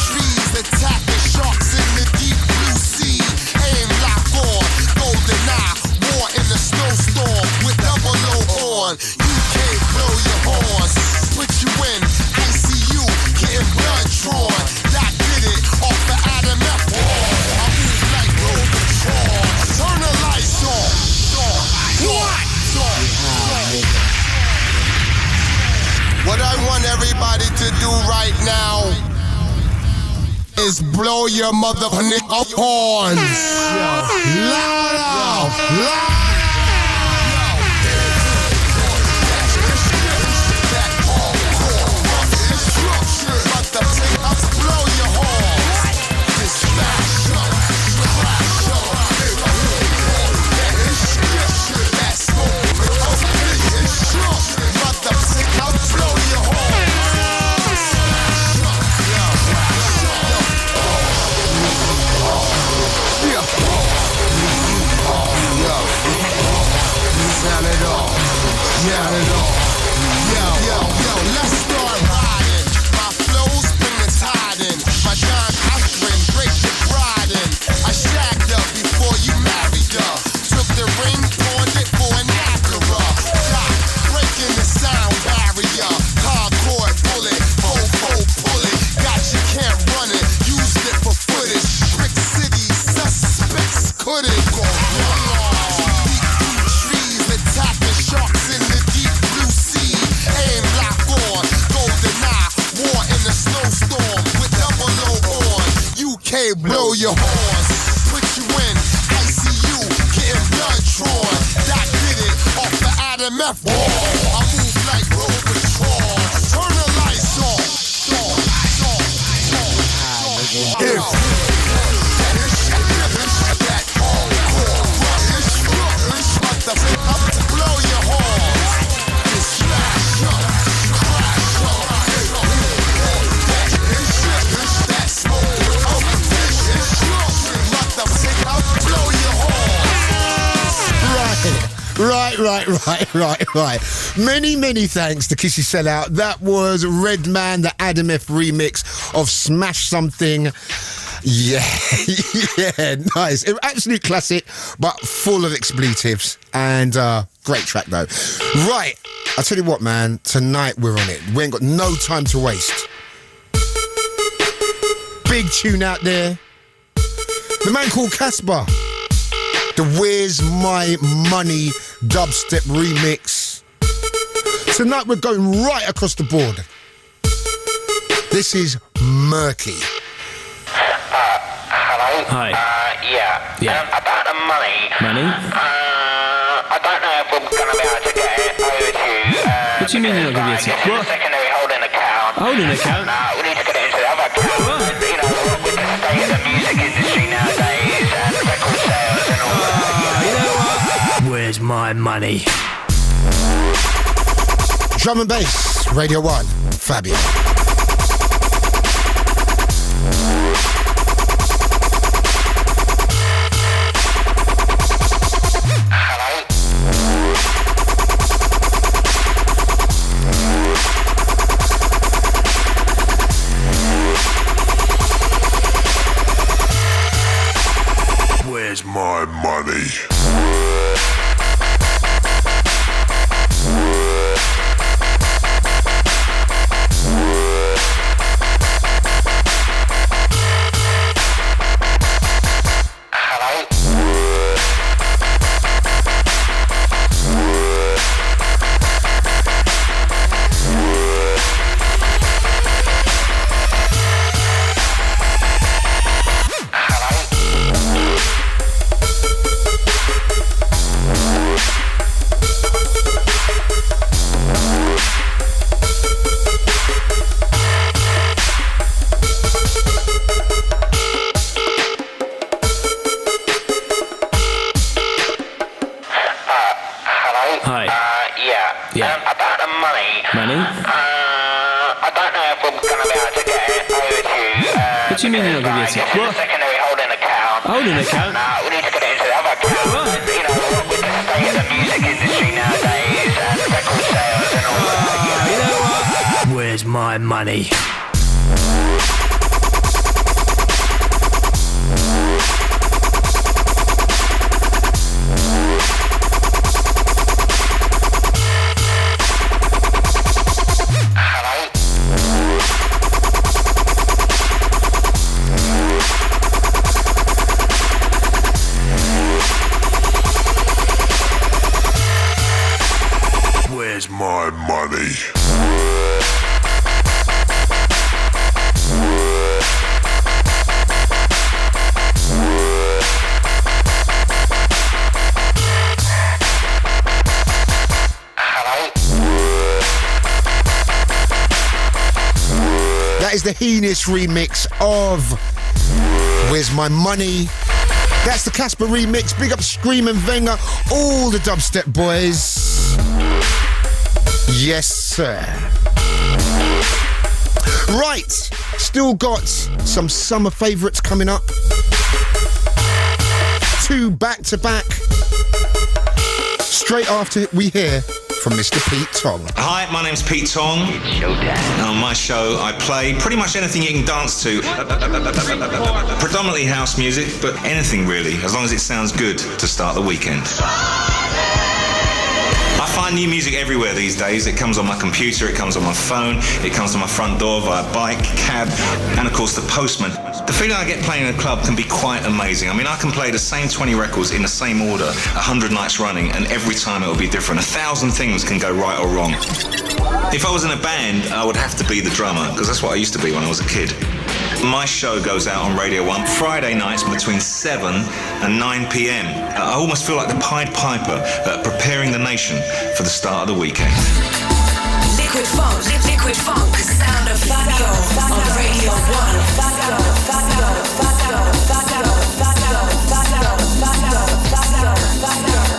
Trees attacking sharks in the deep blue sea. Aim lock on, golden eye. War in the snowstorm with double O on. You can't blow your horns. Put you in ICU, getting blood drawn. That did it off the Adam F. I move like Robotron. Turn the lights on. What I want everybody to do right now is blow your motherfucking horns. Louder. Blow your horns. Just smash up, crash up. That's I'll blow your horns. Sound it off. Yo, let's start riding. My flows bring the tide in. My John Ashman, break your pride in. I shacked up before you married up. Took the ring, pawned it for an Acura. Breaking the sound barrier. Hardcore bullet, pull it. Got you, can't run it. Used it for footage. Brick City suspects could it go wrong? Trees attacking sharks in the deep blue sea. Aim lock on, golden eye. War in the snowstorm with double O on. UK blow your horns. Put you in ICU, getting blood drawn. That did it off the Adam F. I move like Robotron. Turn the lights on. Blow your horns. Just smash up, crash up. That smoke. Blow your horns. Right. Many thanks to Kissy Sellout. That was Redman, the Adam F remix of Smash Something. Yeah, nice. Absolute classic, but full of expletives. And great track though. Right, I'll tell you what, man. Tonight we're on it. We ain't got no time to waste. Big tune out there. The man called Casper. The Where's My Money dubstep remix. Tonight we're going right across the board. This is Marky. Hello? Hi. Yeah. About the money. Money? I don't know if we're going to be able to get it over to you. What do you mean you're not going to be able to? What? Secondary holding account. Holding account? We need to get it into the other account. What? You know, we're Where's my money? Drum and bass, Radio 1, Fabio. Where's my money? What do you mean you're not going to be able to? What? Secondary holding account. Holding account? We need to get it into the other account. What? You know, with the state of the music industry nowadays and record sales and all that. You know what? Where's my money? Where's my money? That is the heinous remix of Where's My Money. That's the Casper remix. Big up Scream and Venga, all the dubstep boys. Yes, sir. Right, still got some summer favourites coming up. 2 back-to-back. Straight after we hear from Mr. Pete Tong. Hi, my name's Pete Tong. It's showtime. On my show, I play pretty much anything you can dance to. Predominantly house music, but anything really, as long as it sounds good to start the weekend. I find new music everywhere these days. It comes on my computer, it comes on my phone, it comes to my front door via bike, cab, and of course the postman. The feeling I get playing in a club can be quite amazing. I mean, I can play the same 20 records in the same order, 100 nights running, and every time it will be different. 1,000 things can go right or wrong. If I was in a band, I would have to be the drummer, because that's what I used to be when I was a kid. My show goes out on Radio 1 Friday nights between 7 and 9 p.m. I almost feel like the Pied Piper preparing the nation for the start of the weekend. Liquid funk, the sound of Fabio on Radio 1. Fabio, Fabio, Fabio, Fabio, Fabio, Fabio, Fabio, Fabio, Fabio,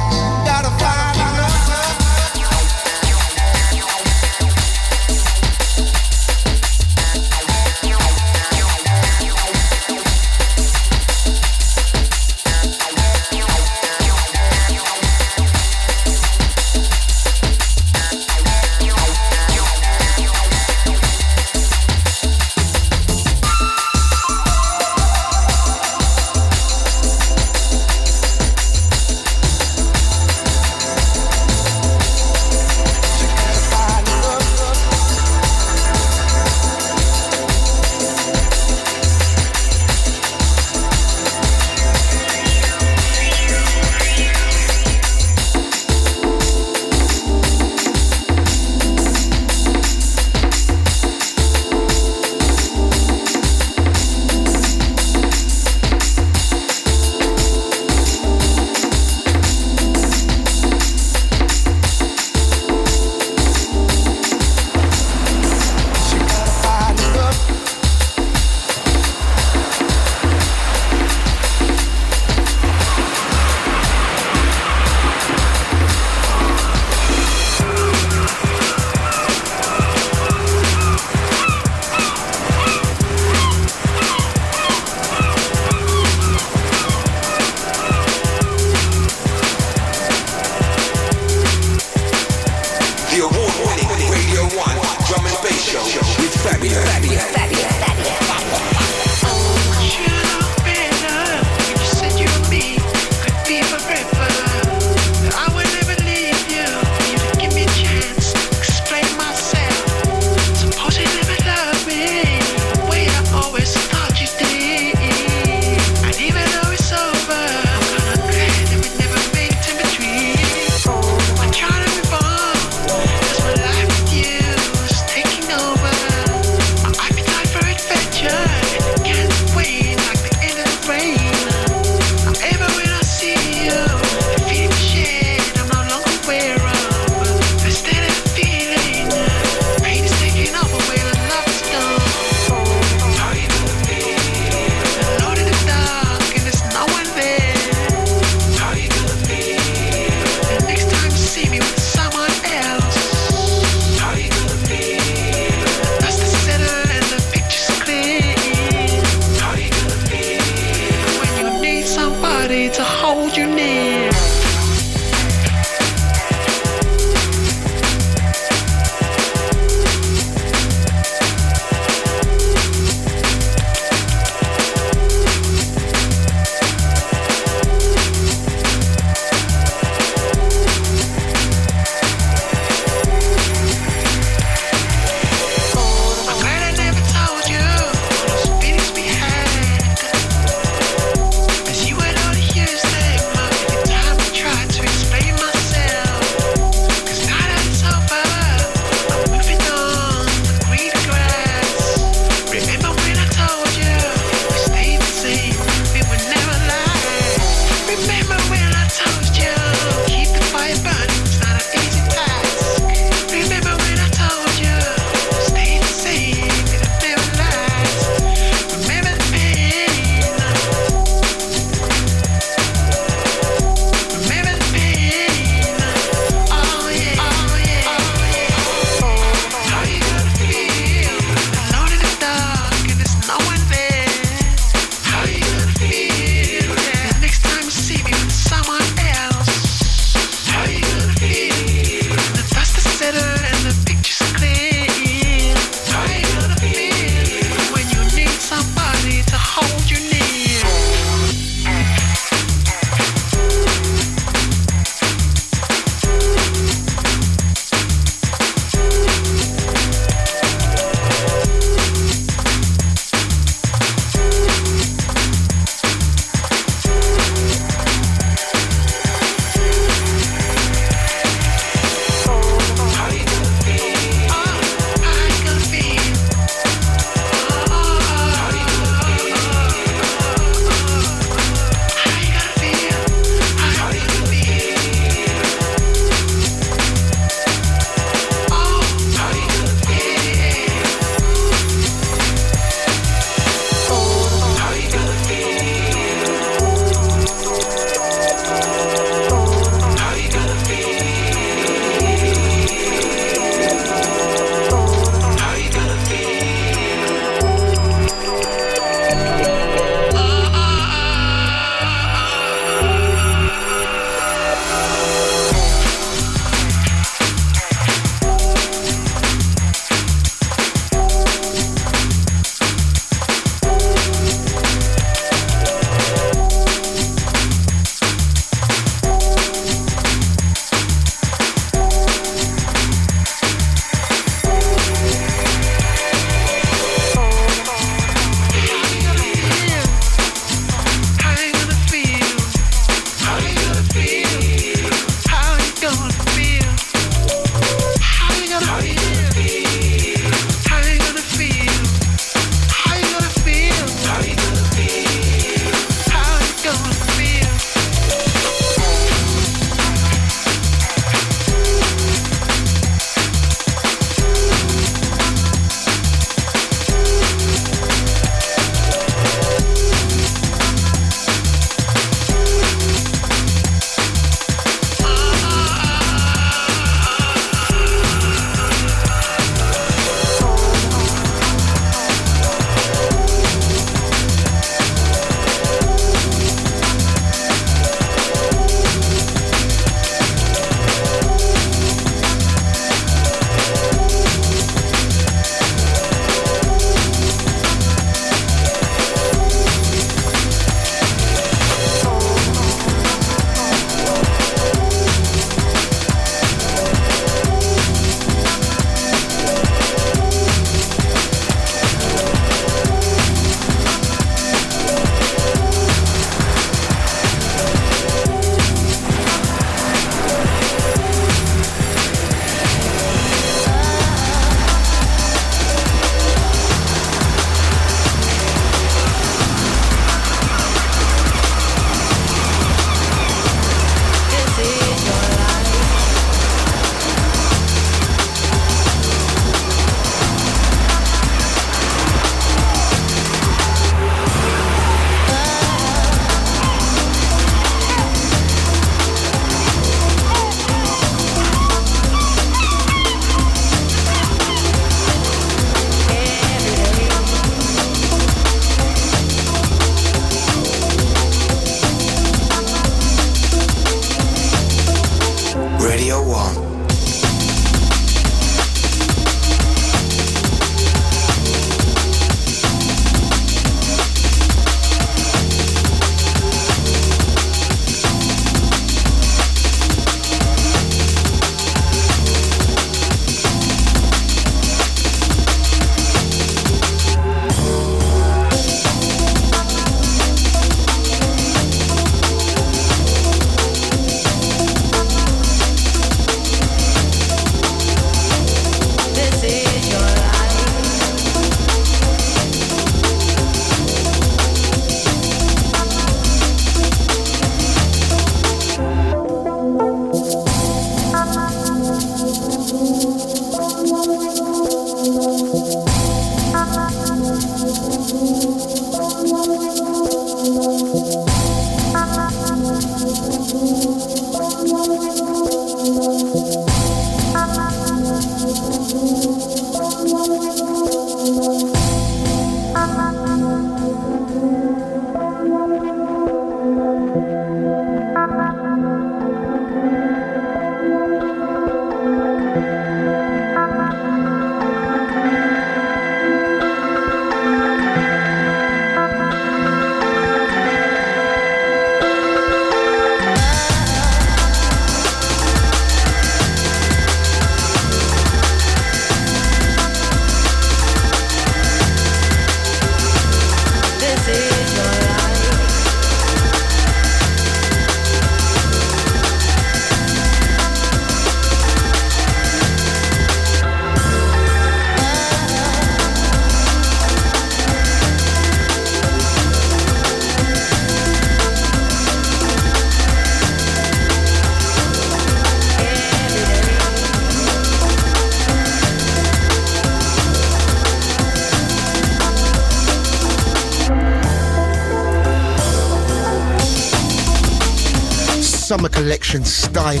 summer collection, Styling.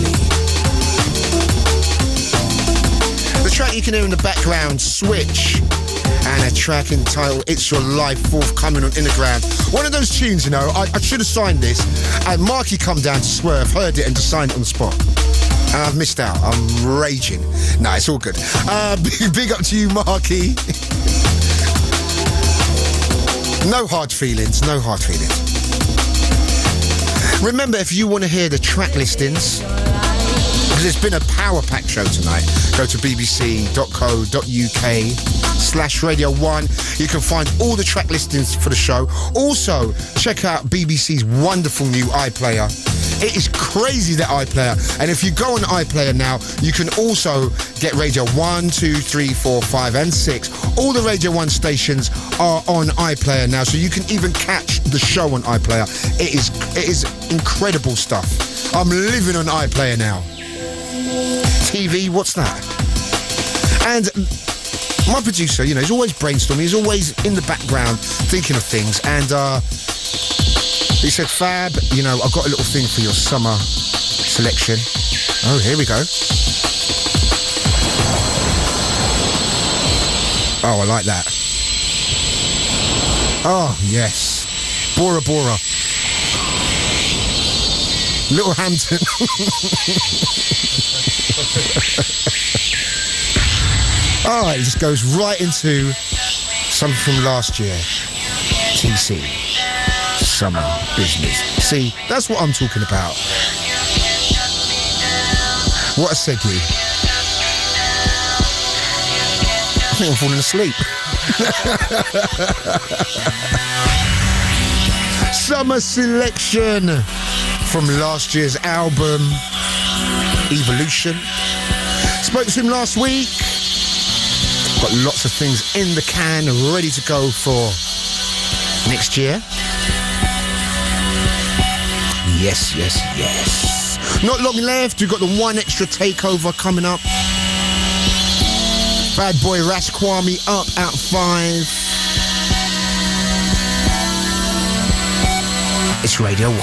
The track you can hear in the background, Switch, and a track entitled It's Your Life, forthcoming on Innerground. One of those tunes, you know, I should have signed this, and Marky come down to Swerve, heard it and just signed it on the spot. And I've missed out. I'm raging. No, it's all good. Big up to you, Marky. No hard feelings, no hard feelings. Remember, if you want to hear the track listings, because it's been a power pack show tonight, go to bbc.co.uk/Radio 1. You can find all the track listings for the show. Also, check out BBC's wonderful new iPlayer. It is crazy, that iPlayer. And if you go on iPlayer now, you can also get Radio 1, 2, 3, 4, 5 and 6. All the Radio 1 stations are on iPlayer now, so you can even catch the show on iPlayer. It is incredible stuff. I'm living on iPlayer now. TV, what's that? And my producer, you know, he's always brainstorming. He's always in the background thinking of things. And he said, Fab, you know, I've got a little thing for your summer selection. Oh, here we go. Oh, I like that. Oh, yes. Bora Bora. Little Hampton. Oh, it just goes right into something from last year. TC. Summer business. See, that's what I'm talking about. What a segue. I think I'm falling asleep. Summer selection from last year's album, Evolution. Spoke to him last week. Got lots of things in the can, ready to go for next year. Yes, yes, yes. Not long left. We've got the One Extra takeover coming up. Bad Boy Rasquami up at 5. It's Radio 1.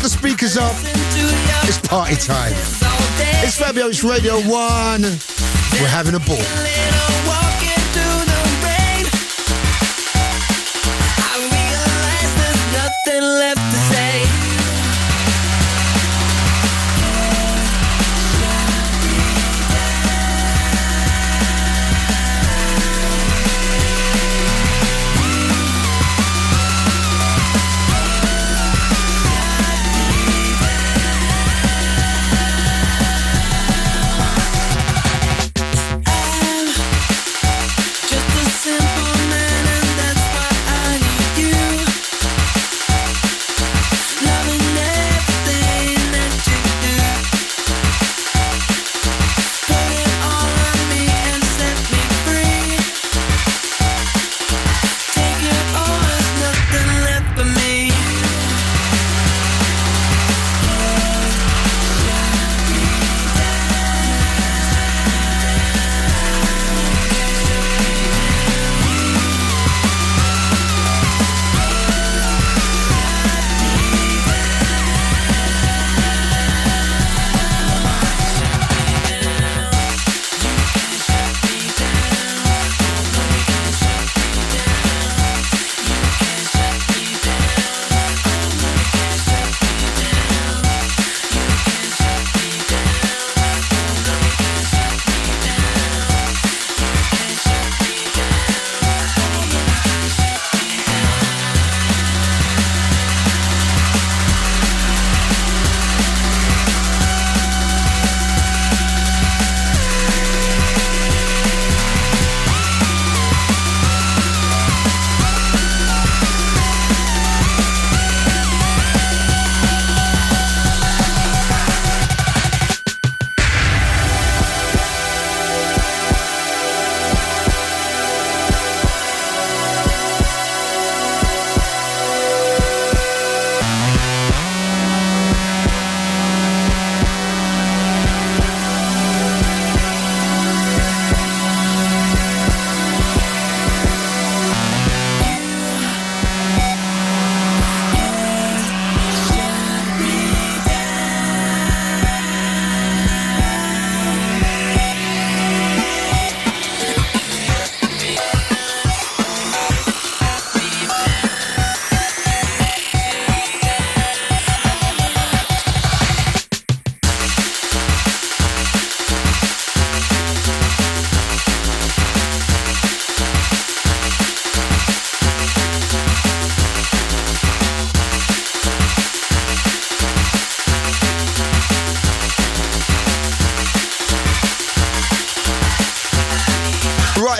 Speakers up. It's party time. It's Fabio, it's Radio 1. We're having a ball.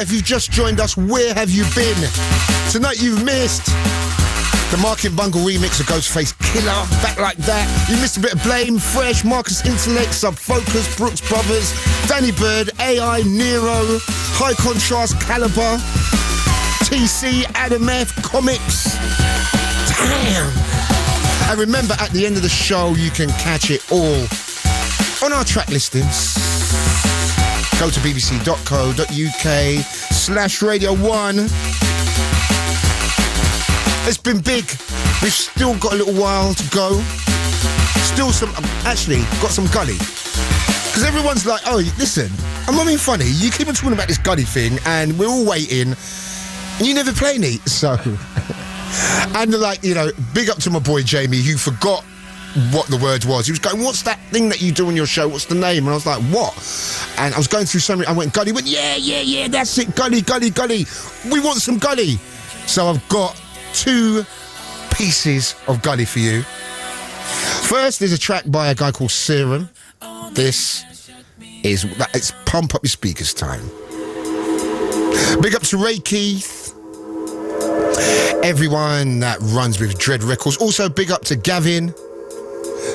Right, if you've just joined us, where have you been? Tonight you've missed the Marky and Bungle remix of Ghostface Killah, Back Like That. You missed a bit of Blame, Fresh, Marcus Intellect, Subfocus, Brooks Brothers, Danny Bird, AI, Nero, High Contrast, Caliber, TC, Adam F, Comics. Damn. And remember, at the end of the show, you can catch it all on our track listings. Go to bbc.co.uk/Radio 1. It's been big. We've still got a little while to go. Still actually got some gully. Because everyone's like, oh, listen, I'm not being funny. You keep on talking about this gully thing and we're all waiting and you never play any. So, and like, big up to my boy Jamie who forgot what the word was. He was going, what's that thing that you do on your show? What's the name? And I was like, what? And I was going through so many, I went, gully. He went, yeah, that's it. Gully. We want some gully. So I've got 2 pieces of gully for you. First, there's a track by a guy called Serum. It's pump up your speakers time. Big up to Ray Keith, everyone that runs with Dread Records. Also big up to Gavin.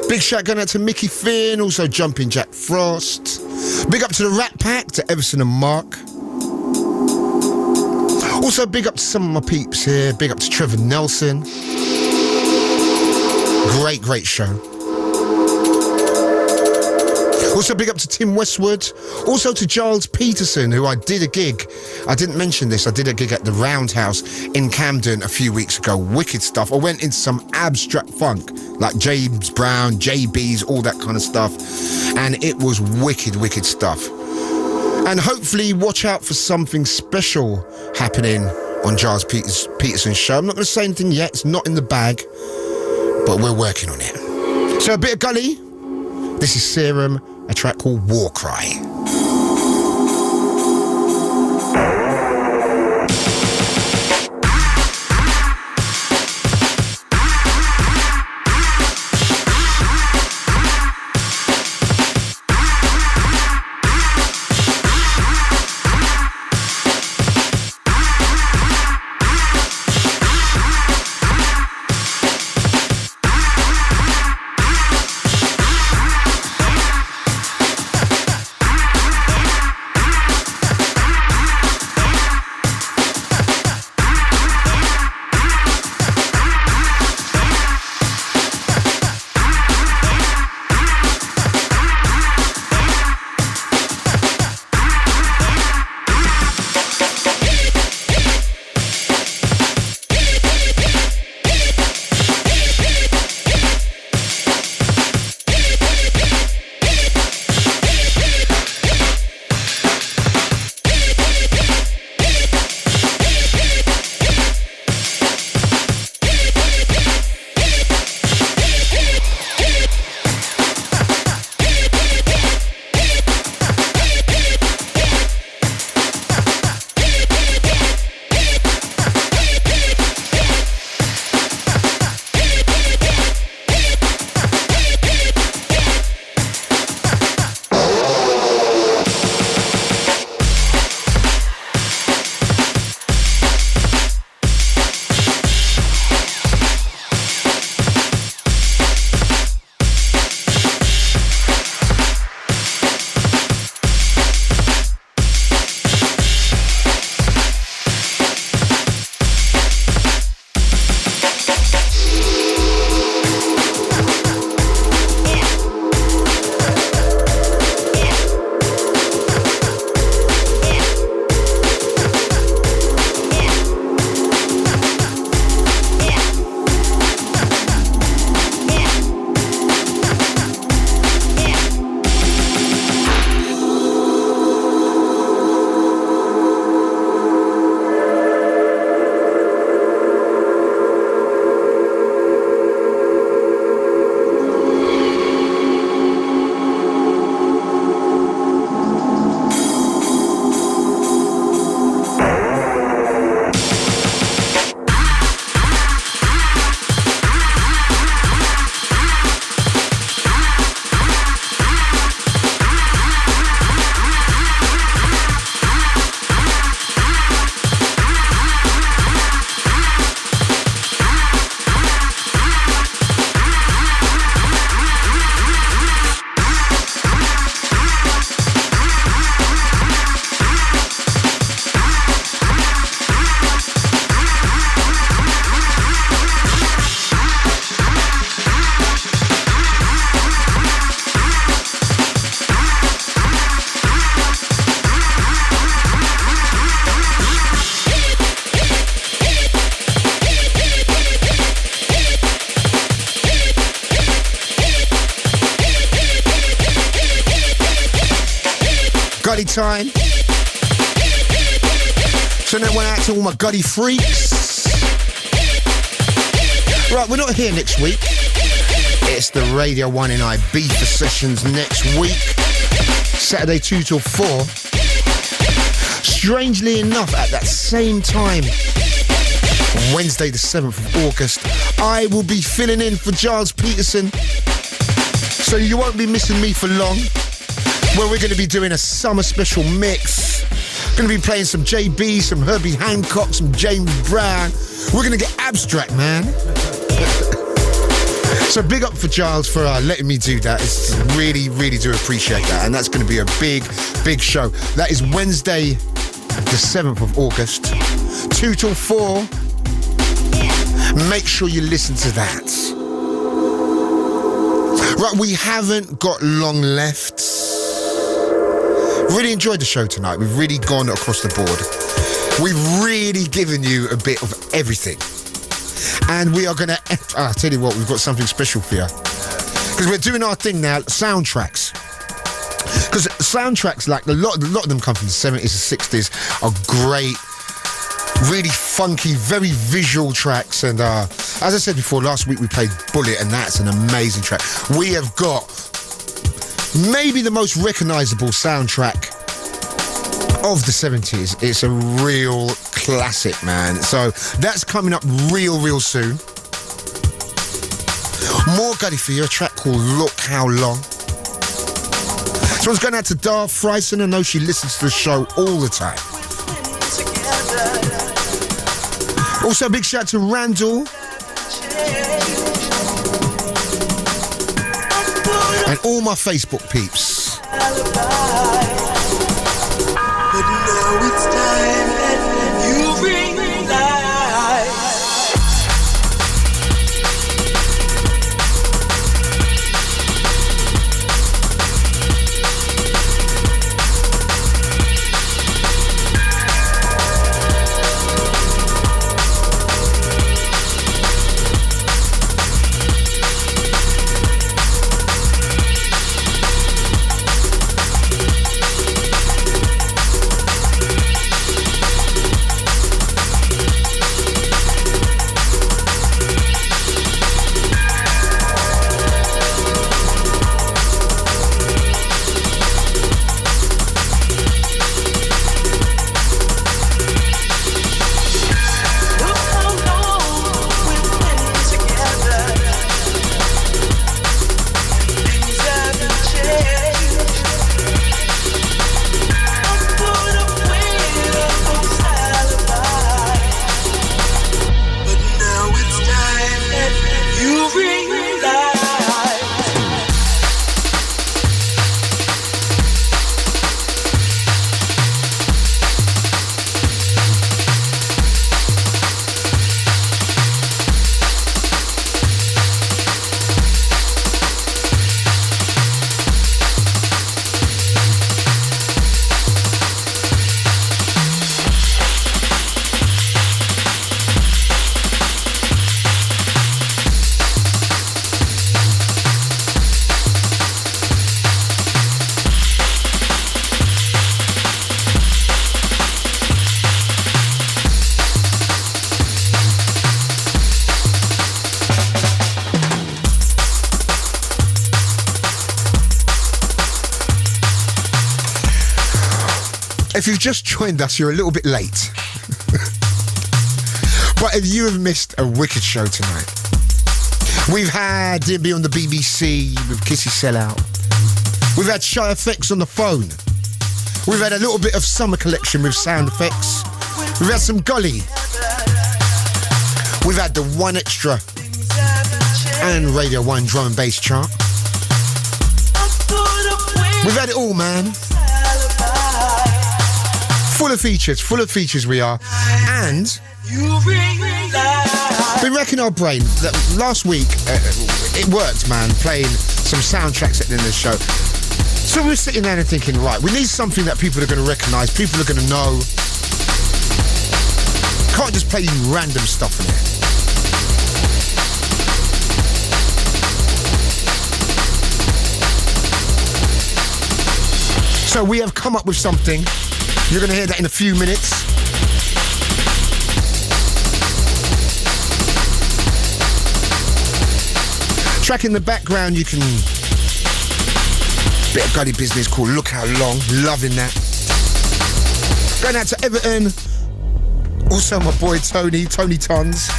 Big shout going out to Mickey Finn, also Jumping Jack Frost. Big up to the Rat Pack, to Everson and Mark. Also, big up to some of my peeps here. Big up to Trevor Nelson. Great show. Also, big up to Tim Westwood. Also to Giles Peterson, who I did a gig. I didn't mention this. I did a gig at the Roundhouse in Camden a few weeks ago. Wicked stuff. I went into some abstract funk, like James Brown, JB's, all that kind of stuff. And it was wicked stuff. And hopefully watch out for something special happening on Giles Peterson's show. I'm not going to say anything yet. It's not in the bag, but we're working on it. So a bit of gully. This is Serum, a track called War Cry. Gully time. Send that one out to all my Gully freaks. Right, we're not here next week. It's the Radio 1 in Ibiza sessions next week. Saturday 2 till 4. Strangely enough, at that same time, Wednesday the 7th of August, I will be filling in for Giles Peterson. So you won't be missing me for long. Where we're going to be doing a summer special mix. Going to be playing some JB, some Herbie Hancock, some James Brown. We're going to get abstract, man. So big up for Giles for letting me do that. It's really, really do appreciate that. And that's going to be a big, big show. That is Wednesday, the 7th of August, 2 till 4. Make sure you listen to that. Right, we haven't got long left. Really enjoyed the show tonight. We've really gone across the board. We've really given you a bit of everything. And we are going to... I'll tell you what, we've got something special for you. Because we're doing our thing now, soundtracks. Because soundtracks, like a lot of them come from the 70s and 60s, are great, really funky, very visual tracks. And as I said before, last week we played Bullet, and that's an amazing track. We have got maybe the most recognisable soundtrack of the 70s. It's a real classic, man. So that's coming up real soon. More Gully for you, a track called Look How Long. This one's going out to Dar Fryson. I know she listens to the show all the time. Also, a big shout out to Randall. And all my Facebook peeps. But now it's time that you realize. If you've just joined us, you're a little bit late. But if you have missed a wicked show tonight, we've had DB on the BBC with Kissy Sellout. We've had Shy Effects on the phone. We've had a little bit of Summer Collection with sound effects. We've had some Gully. We've had the One Extra and Radio 1 drum and bass chart. We've had it all, man. Full of features we are. And been racking our brain. Last week, it worked, man, playing some soundtracks at the end of the show. So we're sitting there and thinking, right, we need something that people are going to recognise, people are going to know. Can't just play random stuff in it. So we have come up with something. You're going to hear that in a few minutes. Track in the background, you can... Bit of gully business called Look How Long. Loving that. Going out to Everton. Also my boy Tony Tons.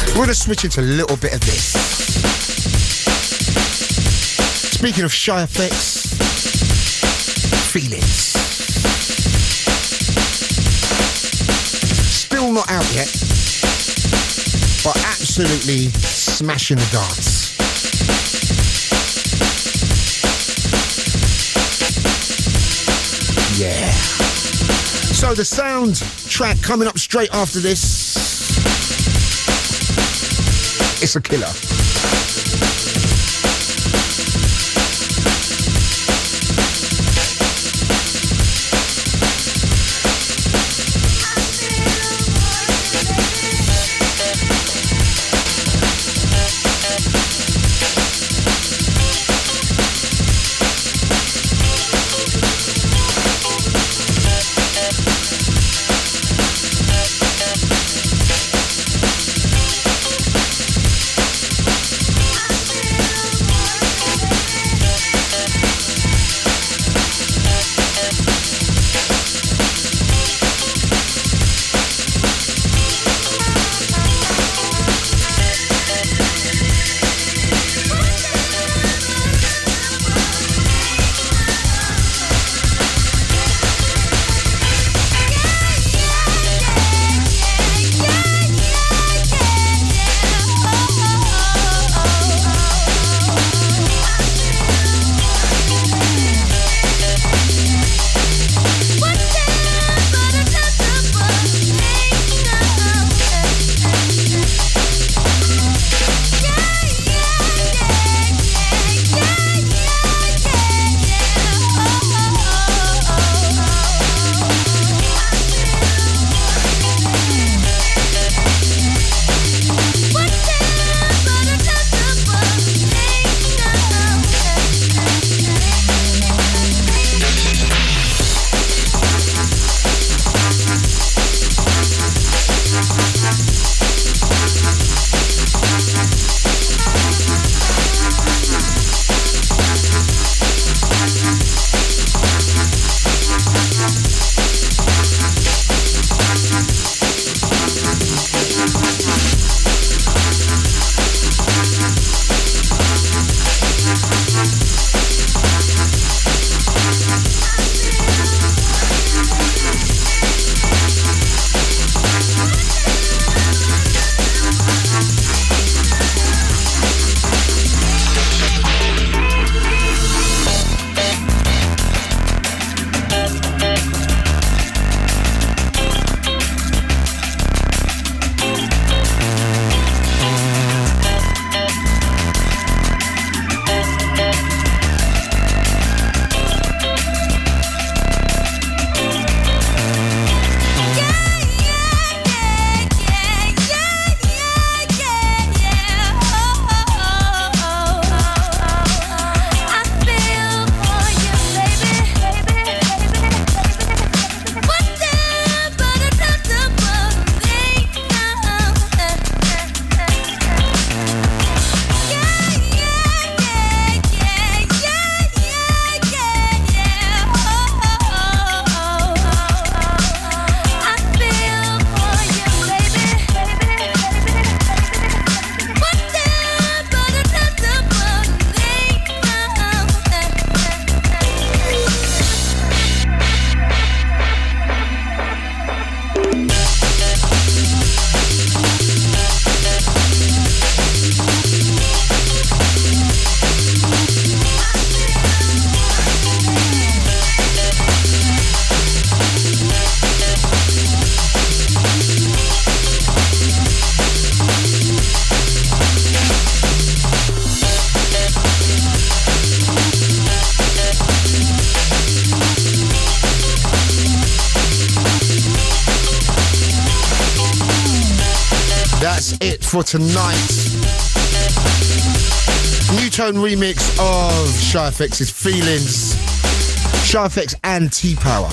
We're going to switch into a little bit of this. Speaking of shy effects, Feelings. Still not out yet, but absolutely smashing the dance. Yeah. So the sound track coming up straight after this, it's a killer. That's it for tonight. New Tone remix of Shy FX's Feelings. Shy FX and T-Power.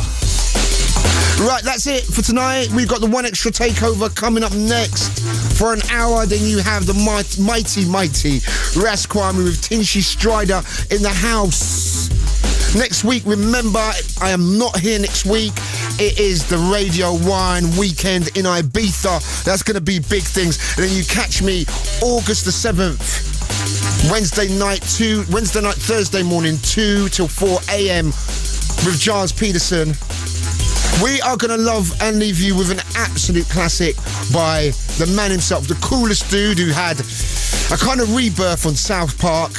Right, that's it for tonight. We've got the One Extra Takeover coming up next for an hour. Then you have the mighty Rasquami with Tinchy Strider in the house. Next week, remember, I am not here next week. It is the Radio 1 weekend in Ibiza. That's going to be big things. And then you catch me August the 7th. Wednesday night, Thursday morning, 2 till 4 a.m. with Giles Peterson. We are going to love and leave you with an absolute classic by the man himself, the coolest dude who had a kind of rebirth on South Park.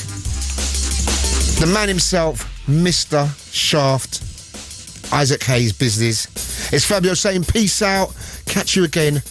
The man himself, Mr. Shaft, Isaac Hayes Business. It's Fabio saying peace out. Catch you again